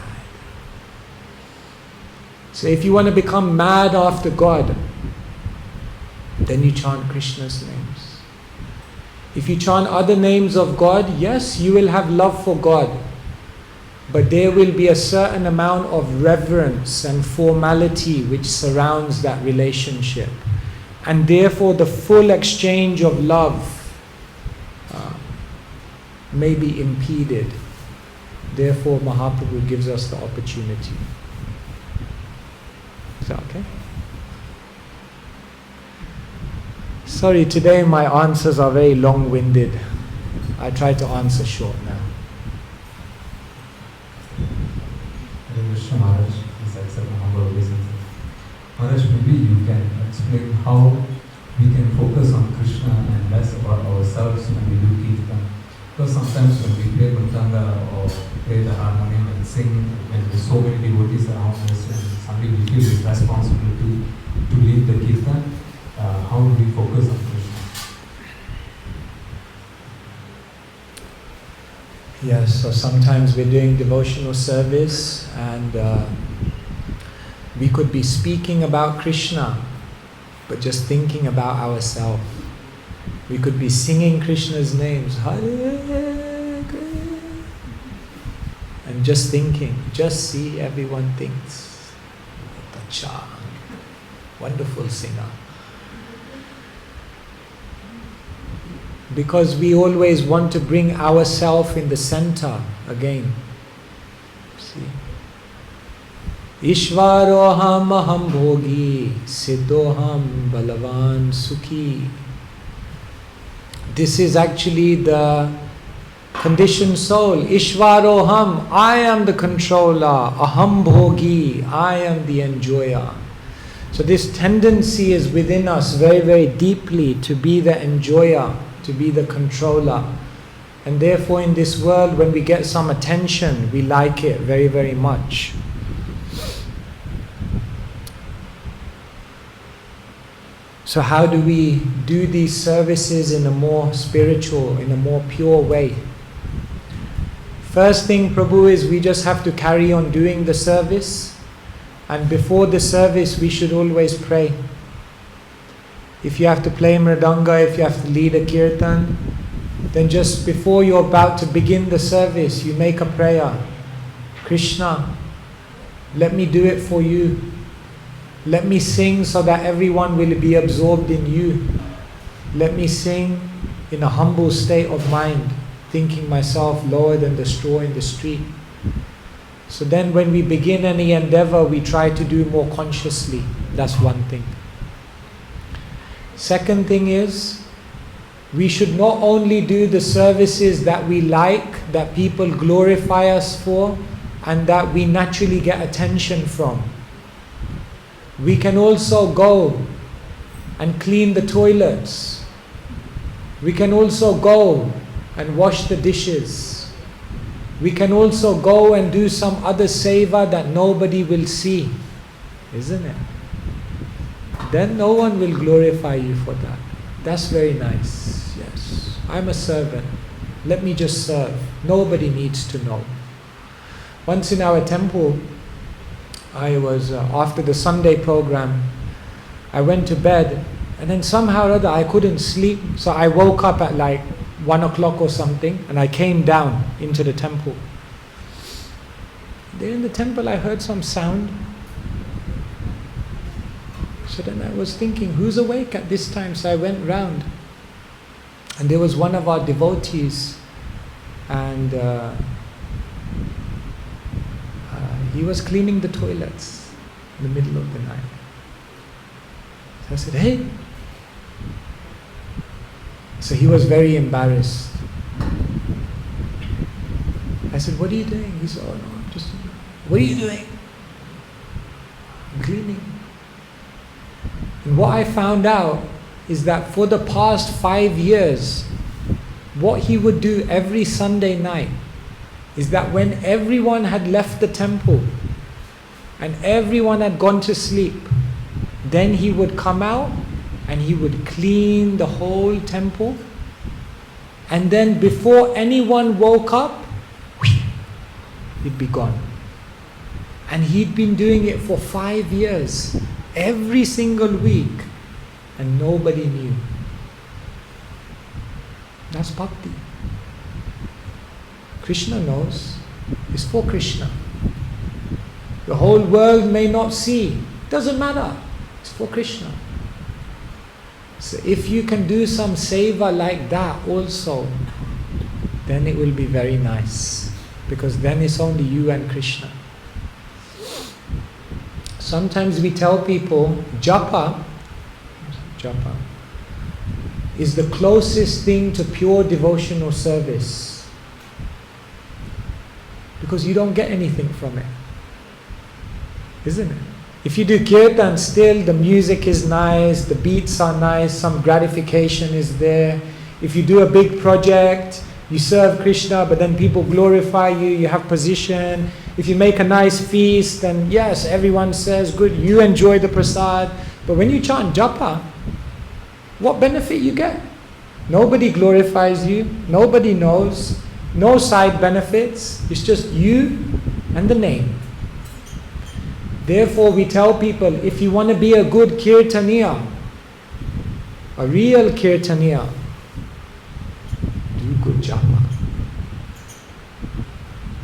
So if you want to become mad after God, then you chant Krishna's names. If you chant other names of God, yes, you will have love for God. But there will be a certain amount of reverence and formality which surrounds that relationship. And therefore the full exchange of love may be impeded. Therefore Mahaprabhu gives us the opportunity. Is that okay? Sorry, today my answers are very long-winded. I try to answer short now. Krishna Maharaj is accepting humble obeisance. Maharaj, maybe you can explain how we can focus on Krishna and less about ourselves when we do Kirtan. Because sometimes when we play Mridanga or play the harmonium and sing, when there's so many devotees around us, and suddenly we feel this responsibility to lead the Kirtan, how do we focus on Krishna? Yes, so sometimes we're doing devotional service and we could be speaking about Krishna, but just thinking about ourselves. We could be singing Krishna's names, Hare Krishna, and just thinking, just see everyone thinks, Tacha, wonderful singer. Because we always want to bring ourselves in the center again. See? Ishvaroham aham bhogi, siddhoham balavan sukhi. This is actually the conditioned soul. Ishvaroham, I am the controller. Aham bhogi, I am the enjoyer. So this tendency is within us very, very deeply to be the enjoyer, to be the controller. And therefore in this world, when we get some attention, we like it very, very much. So how do we do these services in a more spiritual, in a more pure way? First thing, Prabhu, is we just have to carry on doing the service. And before the service, we should always pray. If you have to play mridanga, if you have to lead a kirtan, then just before you're about to begin the service, you make a prayer. Krishna, let me do it for you. Let me sing so that everyone will be absorbed in you. Let me sing in a humble state of mind, thinking myself lower than the straw in the street. So then when we begin any endeavor, we try to do more consciously. That's one thing. Second thing is, we should not only do the services that we like, that people glorify us for, and that we naturally get attention from. We can also go and clean the toilets. We can also go and wash the dishes. We can also go and do some other seva that nobody will see, isn't it? Then no one will glorify you for that. That's very nice. Yes, I'm a servant. Let me just serve. Nobody needs to know. Once in our temple, I was, after the Sunday program, I went to bed and then somehow or other I couldn't sleep. So I woke up at like 1 o'clock or something and I came down into the temple. There in the temple I heard some sound. So then I was thinking, who's awake at this time? So I went round and there was one of our devotees and he was cleaning the toilets. in the middle of the night. So I said, hey. So he was very embarrassed. I said, what are you doing? He said, oh no, I'm just, what are you doing? I'm cleaning. And what I found out is that for the past 5 years, what he would do every Sunday night is that when everyone had left the temple and everyone had gone to sleep, then he would come out and he would clean the whole temple, and then before anyone woke up, he'd be gone. And he'd been doing it for 5 years, every single week, and nobody knew. That's bhakti. Krishna knows. It's for Krishna. The whole world may not see. Doesn't matter. It's for Krishna. So if you can do some seva like that also, then it will be very nice. Because then it's only you and Krishna. Sometimes we tell people, japa is the closest thing to pure devotional service. Because you don't get anything from it. Isn't it? If you do kirtan, still the music is nice, the beats are nice, some gratification is there. If you do a big project, you serve Krishna, but then people glorify you, you have position. If you make a nice feast, then yes, everyone says, good, you enjoy the prasad. But when you chant japa, what benefit you get? Nobody glorifies you, nobody knows, no side benefits, it's just you and the name. Therefore we tell people, if you want to be a good kirtaniya, a real kirtaniya, do good japa.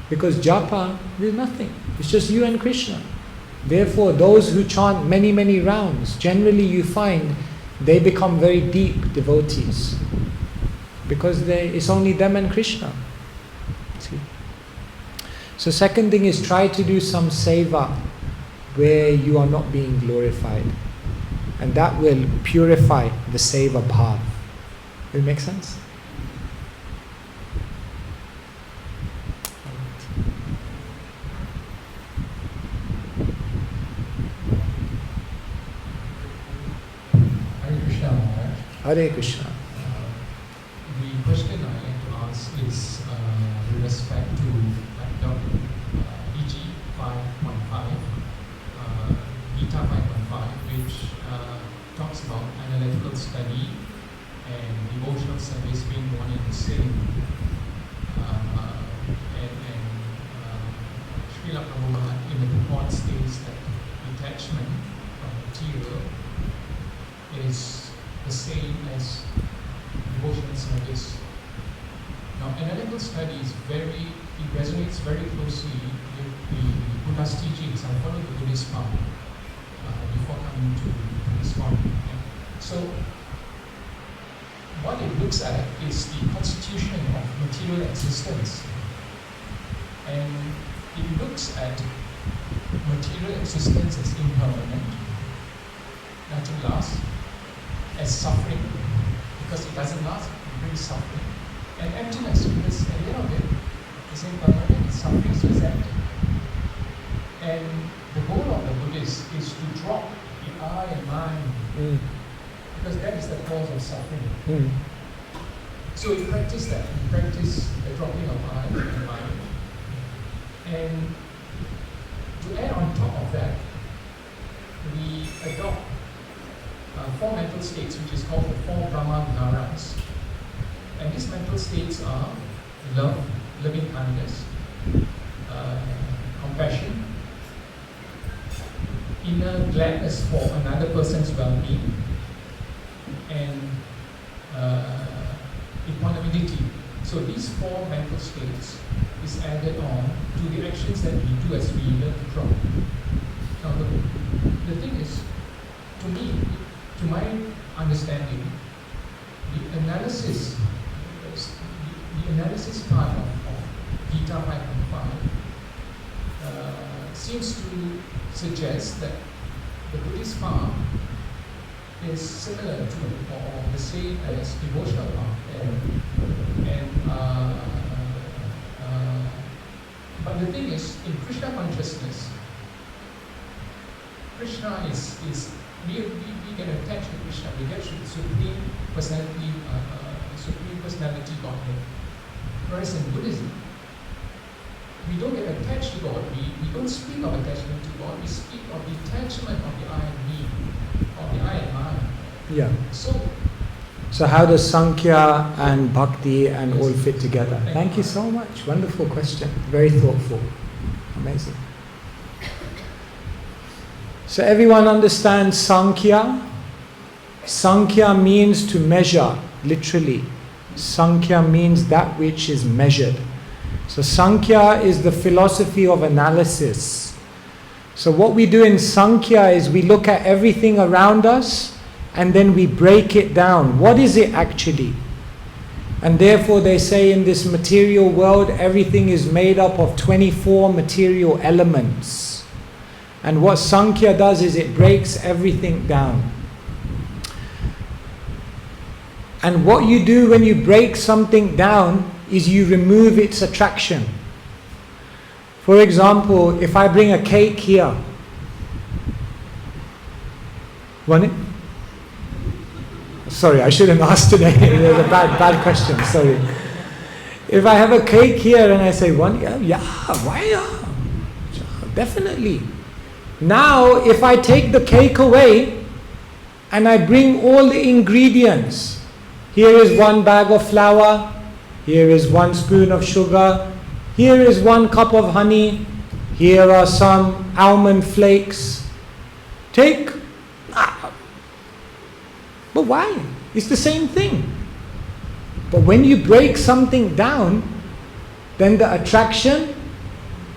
Because japa is nothing, it's just you and Krishna. Therefore those who chant many, many rounds, generally you find they become very deep devotees. Because it's only them and Krishna. See? So second thing is try to do some seva where you are not being glorified. And that will purify the seva bhav. Will it make sense? Hare Krishna Maharaj. Hare Krishna. The question I like to ask is with respect to EG 5.5, Gita 5.5, which talks about analytical study and devotional service being one and the same. Srila Prabhupada in the report states that detachment from material is the same as devotional service. Now, analytical study is it resonates very closely with the Buddha's teachings. I follow the Buddhist path before coming to this one. So, what it looks at is the constitution of material existence. And it looks at material existence as impermanent, not to last, as suffering, because it doesn't last, it brings suffering, and emptiness, because at the end of it, it's impermanent, it's suffering, so it's empty. And the goal of the Buddhist is to drop the I and mine, because that is the cause of suffering. So we practice that, we practice the dropping of I and mine. And to add on top of that, we adopt 4 mental states, which is called the 4 Brahma Viharas. And these mental states are love, loving kindness, compassion, inner gladness for another person's well-being, and equanimity. So these 4 mental states is added on to the actions that we do as we learn to drop. Now the thing is, to me, to my understanding, the analysis part of Gita 5.5 seems to suggest that the Buddhist path is similar to or the same as devotional path. But the thing is, in Krishna consciousness, Krishna is we get attached to Krishna. We get to the supreme personality Godhead. Whereas in Buddhism, we don't get attached to God. We don't speak of attachment to God. We speak of detachment of the I and me, of the I and mine. Yeah. So how does Sankhya and Bhakti and all fit together? Thank you so much. Wonderful question. Very thoughtful. Amazing. So everyone understands Sankhya? Sankhya means to measure, literally. Sankhya means that which is measured. So Sankhya is the philosophy of analysis. So what we do in Sankhya is we look at everything around us and then we break it down. What is it actually? And therefore they say in this material world everything is made up of 24 material elements. And what Sankhya does is it breaks everything down. And what you do when you break something down is you remove its attraction. For example, if I bring a cake here, want it? Sorry, I shouldn't ask today. It was a bad question, sorry. If I have a cake here and I say, one, yeah, why? Yeah, definitely. Now, if I take the cake away and I bring all the ingredients, here is 1 bag of flour, here is 1 spoon of sugar, here is 1 cup of honey, here are some almond flakes. Take. But why? It's the same thing. But when you break something down, then the attraction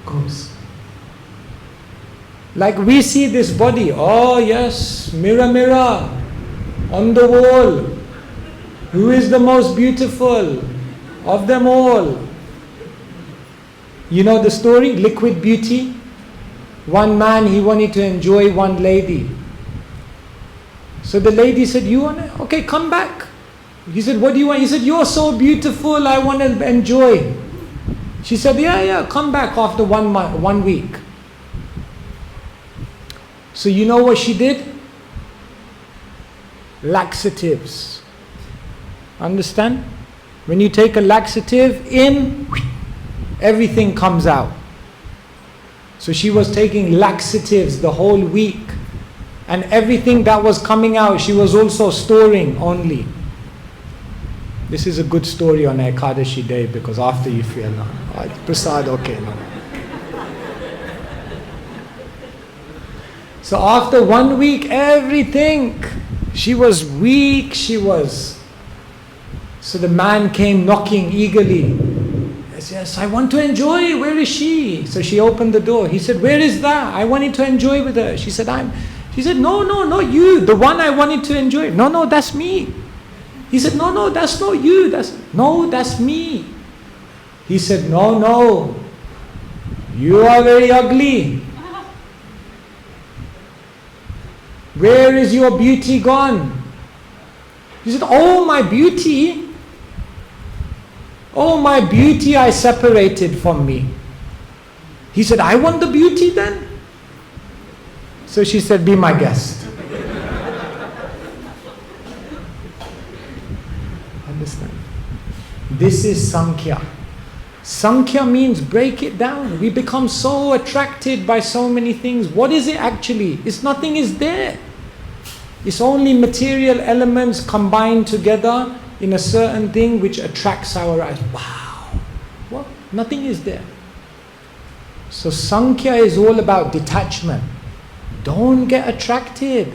goes. Like we see this body, oh yes, mirror, mirror, on the wall, who is the most beautiful of them all? You know the story, Liquid Beauty? One man, he wanted to enjoy one lady. So the lady said, you want to? Okay, come back. He said, what do you want? He said, you're so beautiful, I want to enjoy. She said, yeah, come back after 1 week. So you know what she did? Laxatives. Understand? When you take a laxative in, everything comes out. So she was taking laxatives the whole week. And everything that was coming out, she was also storing only. This is a good story on Ekadashi day because after you feel, no, prasad, okay, no. So after 1 week, everything, she was weak, So the man came knocking eagerly. I said, yes, I want to enjoy, where is she? So she opened the door. He said, where is that? I wanted to enjoy with her. She said, no, not you, the one I wanted to enjoy. No, that's me. He said, no, that's not you. That's me. He said, no, you are very ugly. Where is your beauty gone? He said, oh, my beauty I separated from me. He said, I want the beauty then? So she said, be my guest. Understand? This is Sankhya. Sankhya means break it down. We become so attracted by so many things. What is it actually? It's nothing is there. It's only material elements combined together in a certain thing which attracts our eyes. Wow. What? Nothing is there. So Sankhya is all about detachment. Don't get attracted.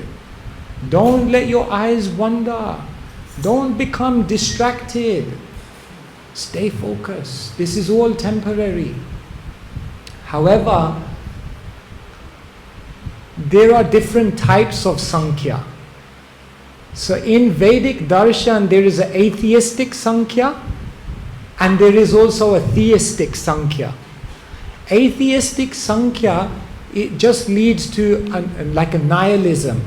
Don't let your eyes wander. Don't become distracted. Stay focused. This is all temporary. However, there are different types of Sankhya. So in Vedic darshan, there is an atheistic Sankhya and there is also a theistic Sankhya. Atheistic Sankhya it just leads to like a nihilism.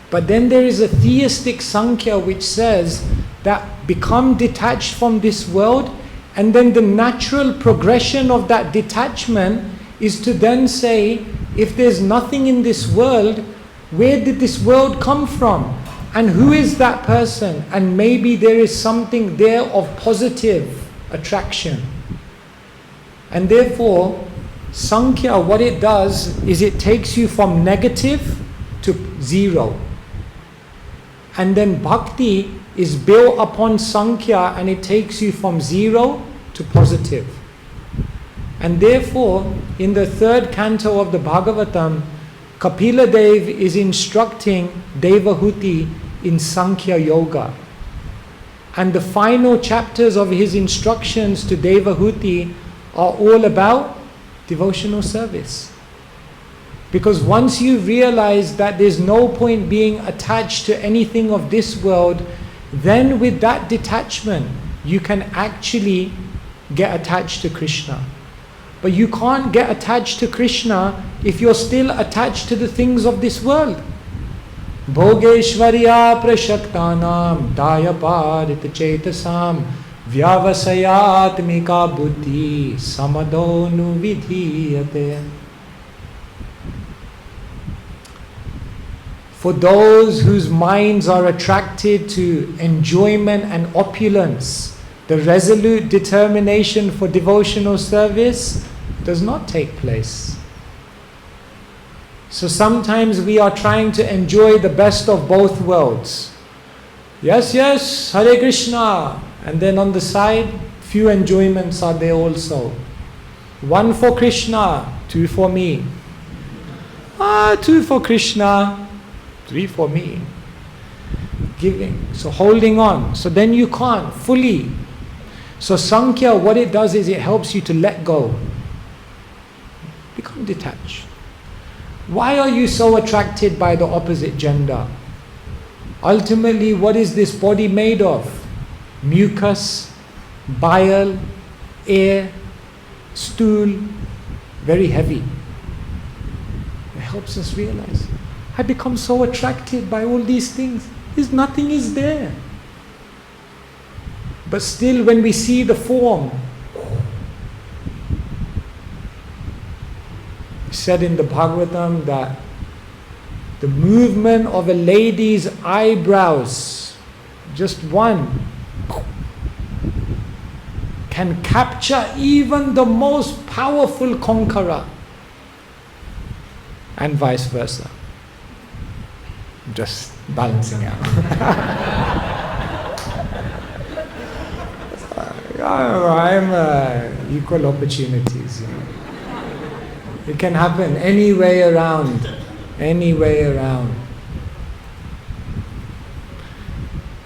But then there is a theistic Sankhya which says that become detached from this world, and then the natural progression of that detachment is to then say, if there's nothing in this world, where did this world come from? And who is that person? And maybe there is something there of positive attraction. And therefore, Sankhya, what it does is it takes you from negative to zero. And then Bhakti is built upon Sankhya, and it takes you from zero to positive. And therefore, in the third canto of the Bhagavatam, Kapila Dev is instructing Devahuti in Sankhya Yoga. And the final chapters of his instructions to Devahuti are all about devotional service. Because once you realize that there's no point being attached to anything of this world, then with that detachment, you can actually get attached to Krishna. But you can't get attached to Krishna if you're still attached to the things of this world. Bhogeshvarya prashaktanam dayaparita chetasam vyavasayatmika buddhi samadonu vidhiyate. For those whose minds are attracted to enjoyment and opulence, the resolute determination for devotional service does not take place. So sometimes we are trying to enjoy the best of both worlds. Yes, yes, Hare Krishna. And then on the side, few enjoyments are there also. One for Krishna, two for me. Two for Krishna, three for me. Giving, so holding on. So then you can't fully. So Sankhya, what it does is it helps you to let go. Become detached. Why are you so attracted by the opposite gender? Ultimately, what is this body made of? Mucus, bile, air, stool, very heavy. It helps us realize, I become so attracted by all these things. Nothing is there. But still, when we see the form, said in the Bhagavatam that the movement of a lady's eyebrows, just one, can capture even the most powerful conqueror, and vice versa. Just balancing out. I'm equal opportunities. It can happen any way around. Any way around.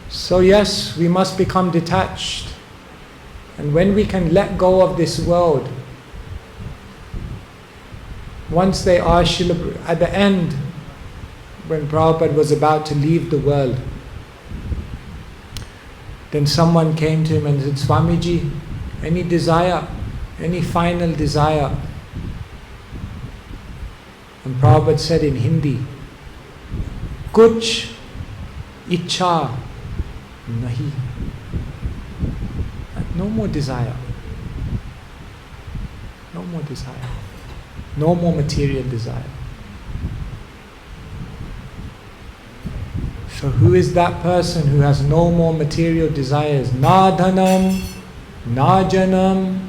So yes, we must become detached. And when we can let go of this world, once they are at the end, when Prabhupada was about to leave the world, then someone came to him and said, Swamiji, any desire, any final desire? And Prabhupada said in Hindi, Kuch ichha nahi. No more desire. No more desire. No more material desire. So who is that person who has no more material desires? Na dhanam, na janam,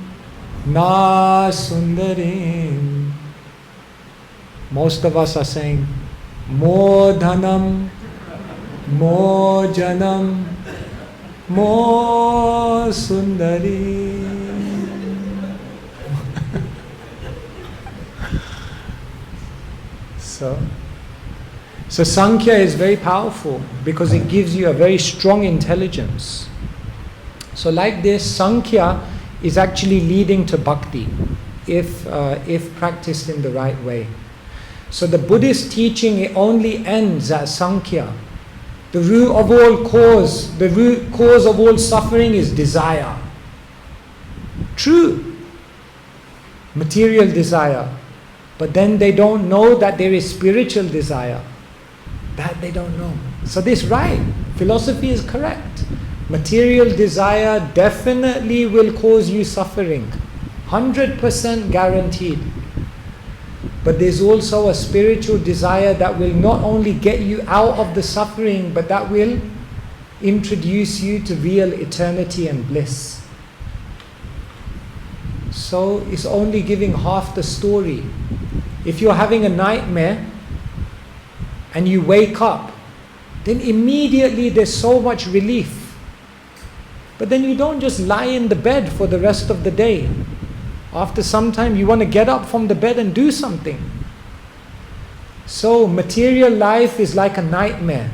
na sundarim. Most of us are saying, more dhanam, more janam, more sundari. So Sankhya is very powerful because it gives you a very strong intelligence. So like this, Sankhya is actually leading to bhakti if practiced in the right way. So the Buddhist teaching, it only ends at Sankhya. The root of all cause, the root cause of all suffering is desire. True. Material desire. but then they don't know that there is spiritual desire. That they don't know. So this right, philosophy is correct. Material desire definitely will cause you suffering. 100% guaranteed. But there's also a spiritual desire that will not only get you out of the suffering, but that will introduce you to real eternity and bliss. So it's only giving half the story. If you're having a nightmare and you wake up, then immediately there's so much relief. But then you don't just lie in the bed for the rest of the day. After some time you want to get up from the bed and do something. So material life is like a nightmare.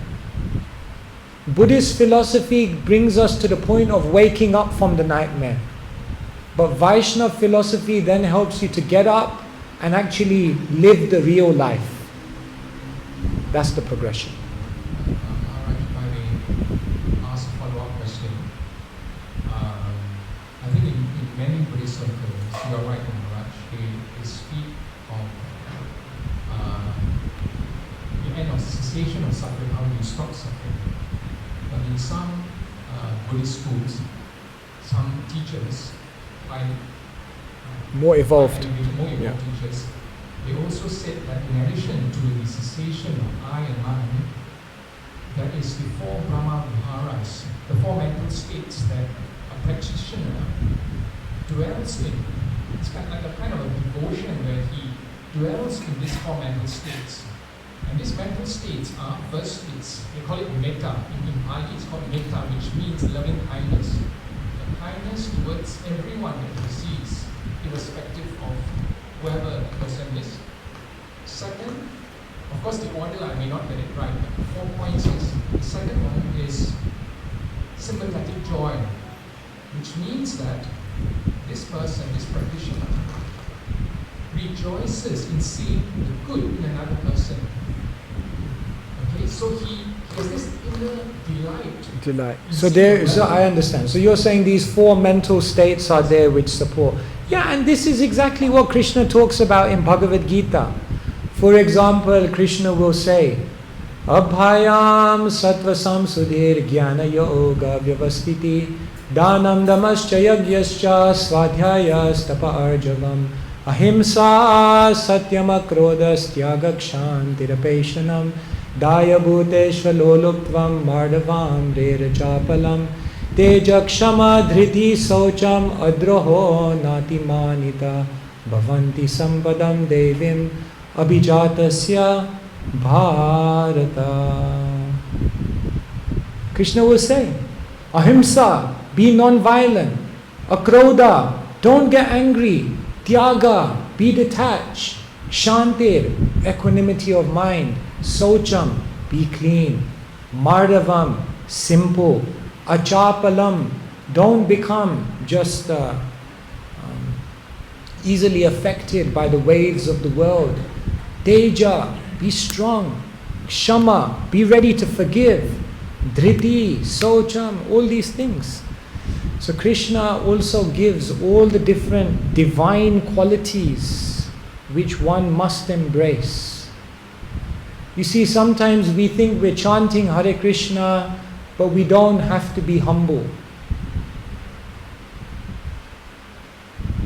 Buddhist philosophy brings us to the point of waking up from the nightmare. But Vaishnava philosophy then helps you to get up and actually live the real life. That's the progression. Alright, if I may ask a follow-up question. I think in many Buddhist circles, you are right, Maharaj, they speak of the end of cessation of suffering, how do you stop suffering. But in some Buddhist schools, some teachers find More evolved. teachers, they also said that in addition to the cessation of I and mine, there is the four Brahma Viharas, the four mental states that a practitioner dwells in. It's like a kind of a devotion where he dwells in these four mental states. And these mental states are, first, they call it metta. In Pali, it's called metta, which means loving kindness. The kindness towards everyone that he sees, irrespective of whoever the person is. Second, of course, the order I may not get it right, but the 4 points is, the second one is sympathetic joy, which means that this person, this practitioner, rejoices in seeing the good in another person. Okay, so he has this inner delight. So I understand. So you're saying these four mental states are there which support. Yeah, and this is exactly what Krishna talks about in Bhagavad Gita. For example, Krishna will say, Abhayam sattva samsudhir jnana yoga vyavastiti danam damascha yagyascha svadhyayas tapa arjavam ahimsa satyam akrodas tyagakshantirapeshanam daya bhuteshva loluptvam mardavam rerachapalam teja kshama dhriti saucham adroho nati manita bhavanti sampadam devim abhijatasya bharata. Krishna will say, ahimsa, be non-violent. Akrodha, don't get angry. Tyaga, be detached. Shantir, equanimity of mind. Socham, be clean. Mardavam, simple. Achapalam, don't become just easily affected by the waves of the world. Teja, be strong. Kshama, be ready to forgive. Dhriti, Socham, all these things. So Krishna also gives all the different divine qualities which one must embrace. You see, sometimes we think we're chanting Hare Krishna, but we don't have to be humble.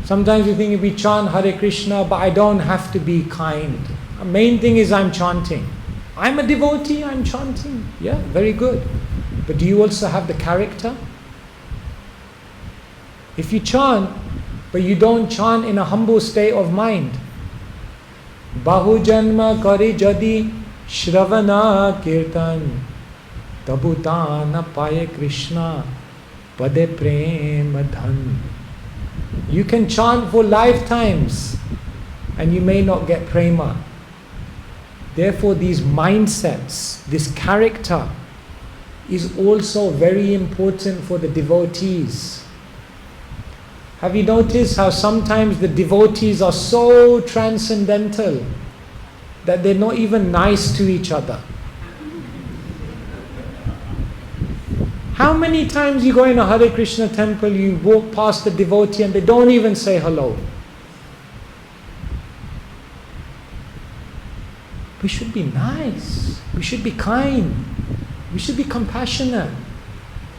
Sometimes we think we chant Hare Krishna, but I don't have to be kind. The main thing is I'm chanting. I'm a devotee, I'm chanting. Yeah, very good. But do you also have the character? If you chant, but you don't chant in a humble state of mind, Bahu janma kari jadi shravana kirtan tabutana paye Krishna pade prema dhan. You can chant for lifetimes and you may not get prema. Therefore, these mindsets, this character is also very important for the devotees. Have you noticed how sometimes the devotees are so transcendental that they're not even nice to each other? How many times you go in a Hare Krishna temple, you walk past the devotee and they don't even say hello? we should be nice, we should be kind, we should be compassionate.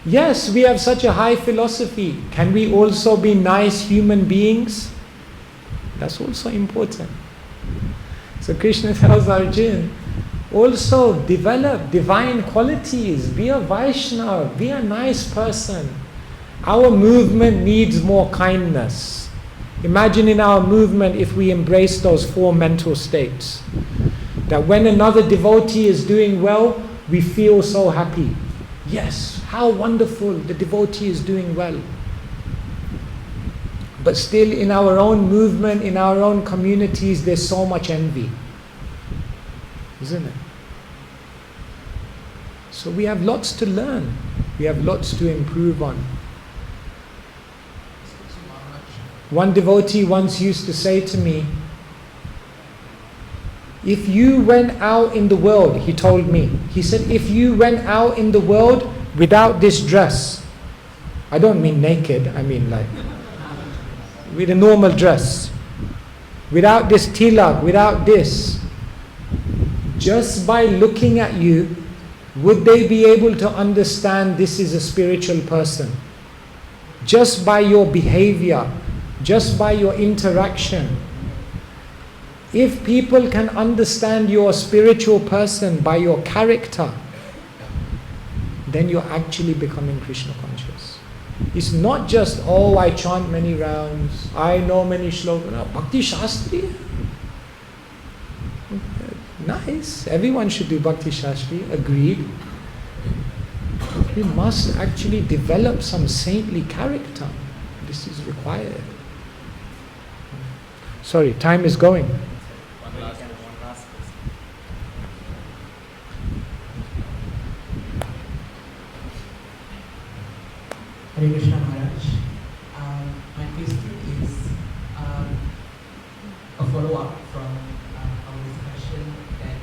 Yes, we have such a high philosophy. Can we also be nice human beings? That's also important. So Krishna tells Arjuna, also develop divine qualities, be a Vaishnava, be a nice person. Our movement needs more kindness. Imagine in our movement if we embrace those 4 mental states. That when another devotee is doing well, we feel so happy. Yes, how wonderful, the devotee is doing well. But still in our own movement, in our own communities, there's so much envy. Isn't it? So we have lots to learn. We have lots to improve on. One devotee once used to say to me, if you went out in the world, he told me, he said, if you went out in the world without this dress, I don't mean naked, I mean like with a normal dress, without this tilak, without this, just by looking at you, would they be able to understand this is a spiritual person? Just by your behavior, just by your interaction. If people can understand you're a spiritual person by your character, then you're actually becoming Krishna conscious. It's not just, oh, I chant many rounds, I know many shlokas. No, Bhakti Shastri. Nice, everyone should do Bhakti Shastri, agreed. We must actually develop some saintly character. This is required. Sorry, time is going. Hare Krishna Maharaj. My question is a follow-up from our discussion that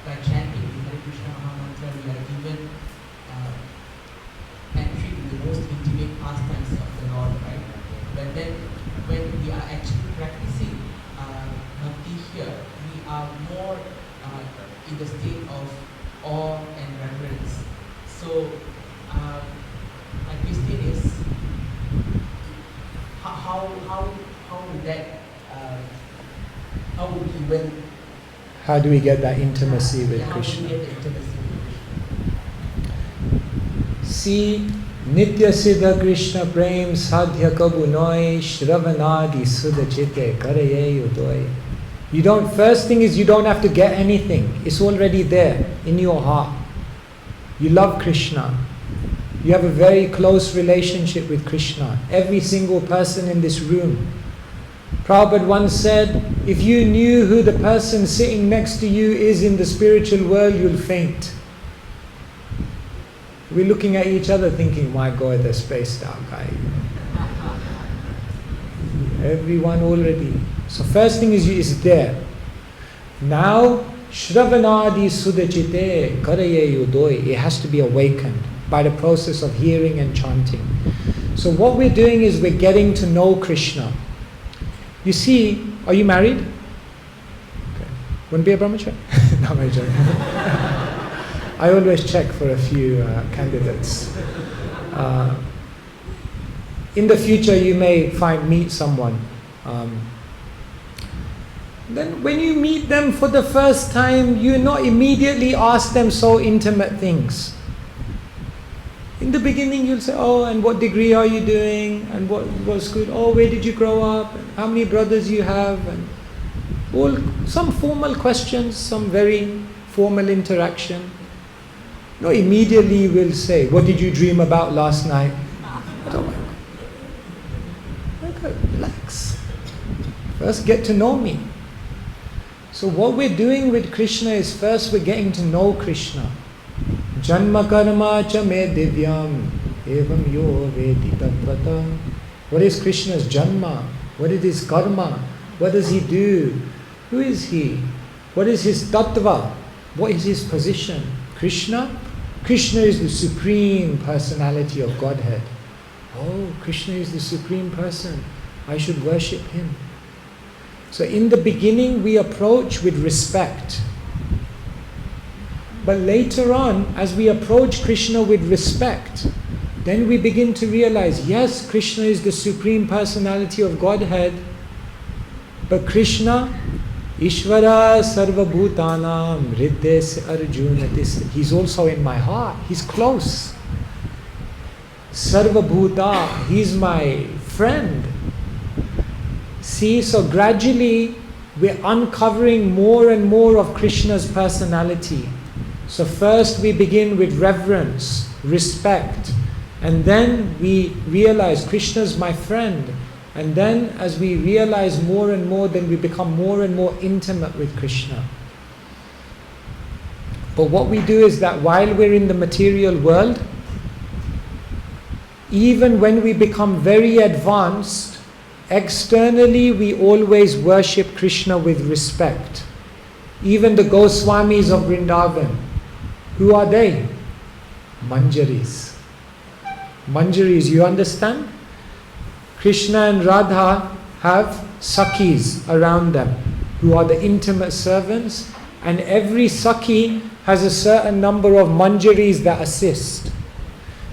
by chanting the Hare Krishna Mahamantra we are given entry to the most intimate pastimes of the Lord, right? But then when we are actually practicing bhakti here, we are more in the state of awe and reverence. So my question is, how would that, how would we when? How do we get that intimacy with Krishna? How do we get the intimacy with Krishna? See, Nitya Siddha Krishna Prem Sadhya Kabunoi Shravanadi Sudha Chitte Karaye Udoy. You don't, first thing is you don't have to get anything. It's already there in your heart. You love Krishna. You have a very close relationship with Krishna. Every single person in this room. Prabhupada once said, if you knew who the person sitting next to you is in the spiritual world, you'll faint. We're looking at each other thinking, my God, the spaced out guy. Everyone already. So first thing is there. Now, Shravanadi Sudachite Karaye Udoi. It has to be awakened by the process of hearing and chanting. So what we're doing is we're getting to know Krishna. You see, are you married? Okay. Want to be a brahmachari? No, I'm joking. I always check for a few candidates. In the future, you may meet someone. Then when you meet them for the first time, you not immediately ask them so intimate things. In the beginning, you'll say, oh, and what degree are you doing? And what school? Oh, where did you grow up? And how many brothers you have? And all some formal questions, some very formal interaction. No, immediately we'll say, what did you dream about last night? Okay, relax. First, get to know me. So what we're doing with Krishna is first we're getting to know Krishna. Janma karma cha me divyam evam yo vedi tatvata. What is Krishna's janma? What is his karma? What does he do? Who is he? What is his tattva? What is his position? Krishna? Krishna is the supreme personality of Godhead. Oh, Krishna is the supreme person. I should worship him. So in the beginning we approach with respect. But later on, as we approach Krishna with respect, then we begin to realize, yes, Krishna is the Supreme Personality of Godhead, but Krishna, Ishvara Sarva Bhutanam Hriddes Arjuna, he's also in my heart, he's close. Sarva Bhuta, he's my friend. See, so gradually we're uncovering more and more of Krishna's personality. So first we begin with reverence, respect, and then we realize Krishna's my friend. And then as we realize more and more, then we become more and more intimate with Krishna. But what we do is that while we're in the material world, even when we become very advanced, externally we always worship Krishna with respect. Even the Goswamis of Vrindavan, who are they? Manjaris. Manjaris, you understand? Krishna and Radha have Sakhis around them, who are the intimate servants, and every Sakhi has a certain number of Manjaris that assist.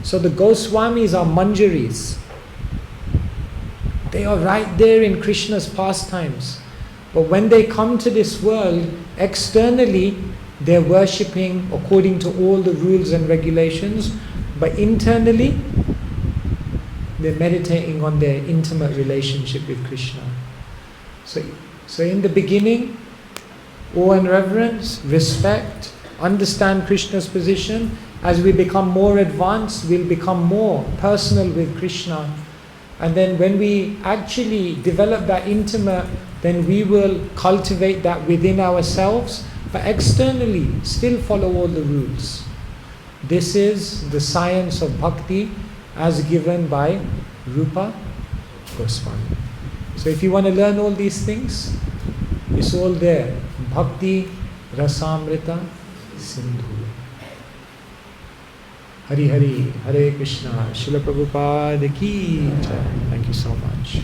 So the Goswamis are Manjaris. They are right there in Krishna's pastimes. But when they come to this world, externally they're worshipping according to all the rules and regulations, but internally they're meditating on their intimate relationship with Krishna. So in the beginning, awe and reverence, respect, understand Krishna's position. As we become more advanced, we'll become more personal with Krishna. And then when we actually develop that intimate, then we will cultivate that within ourselves, but externally still follow all the rules. This is the science of bhakti as given by Rupa Goswami. So if you want to learn all these things, it's all there. Bhakti Rasamrita Sindhu. Hari Hari, Hare Krishna, Srila Prabhupada ki jai. Thank you so much.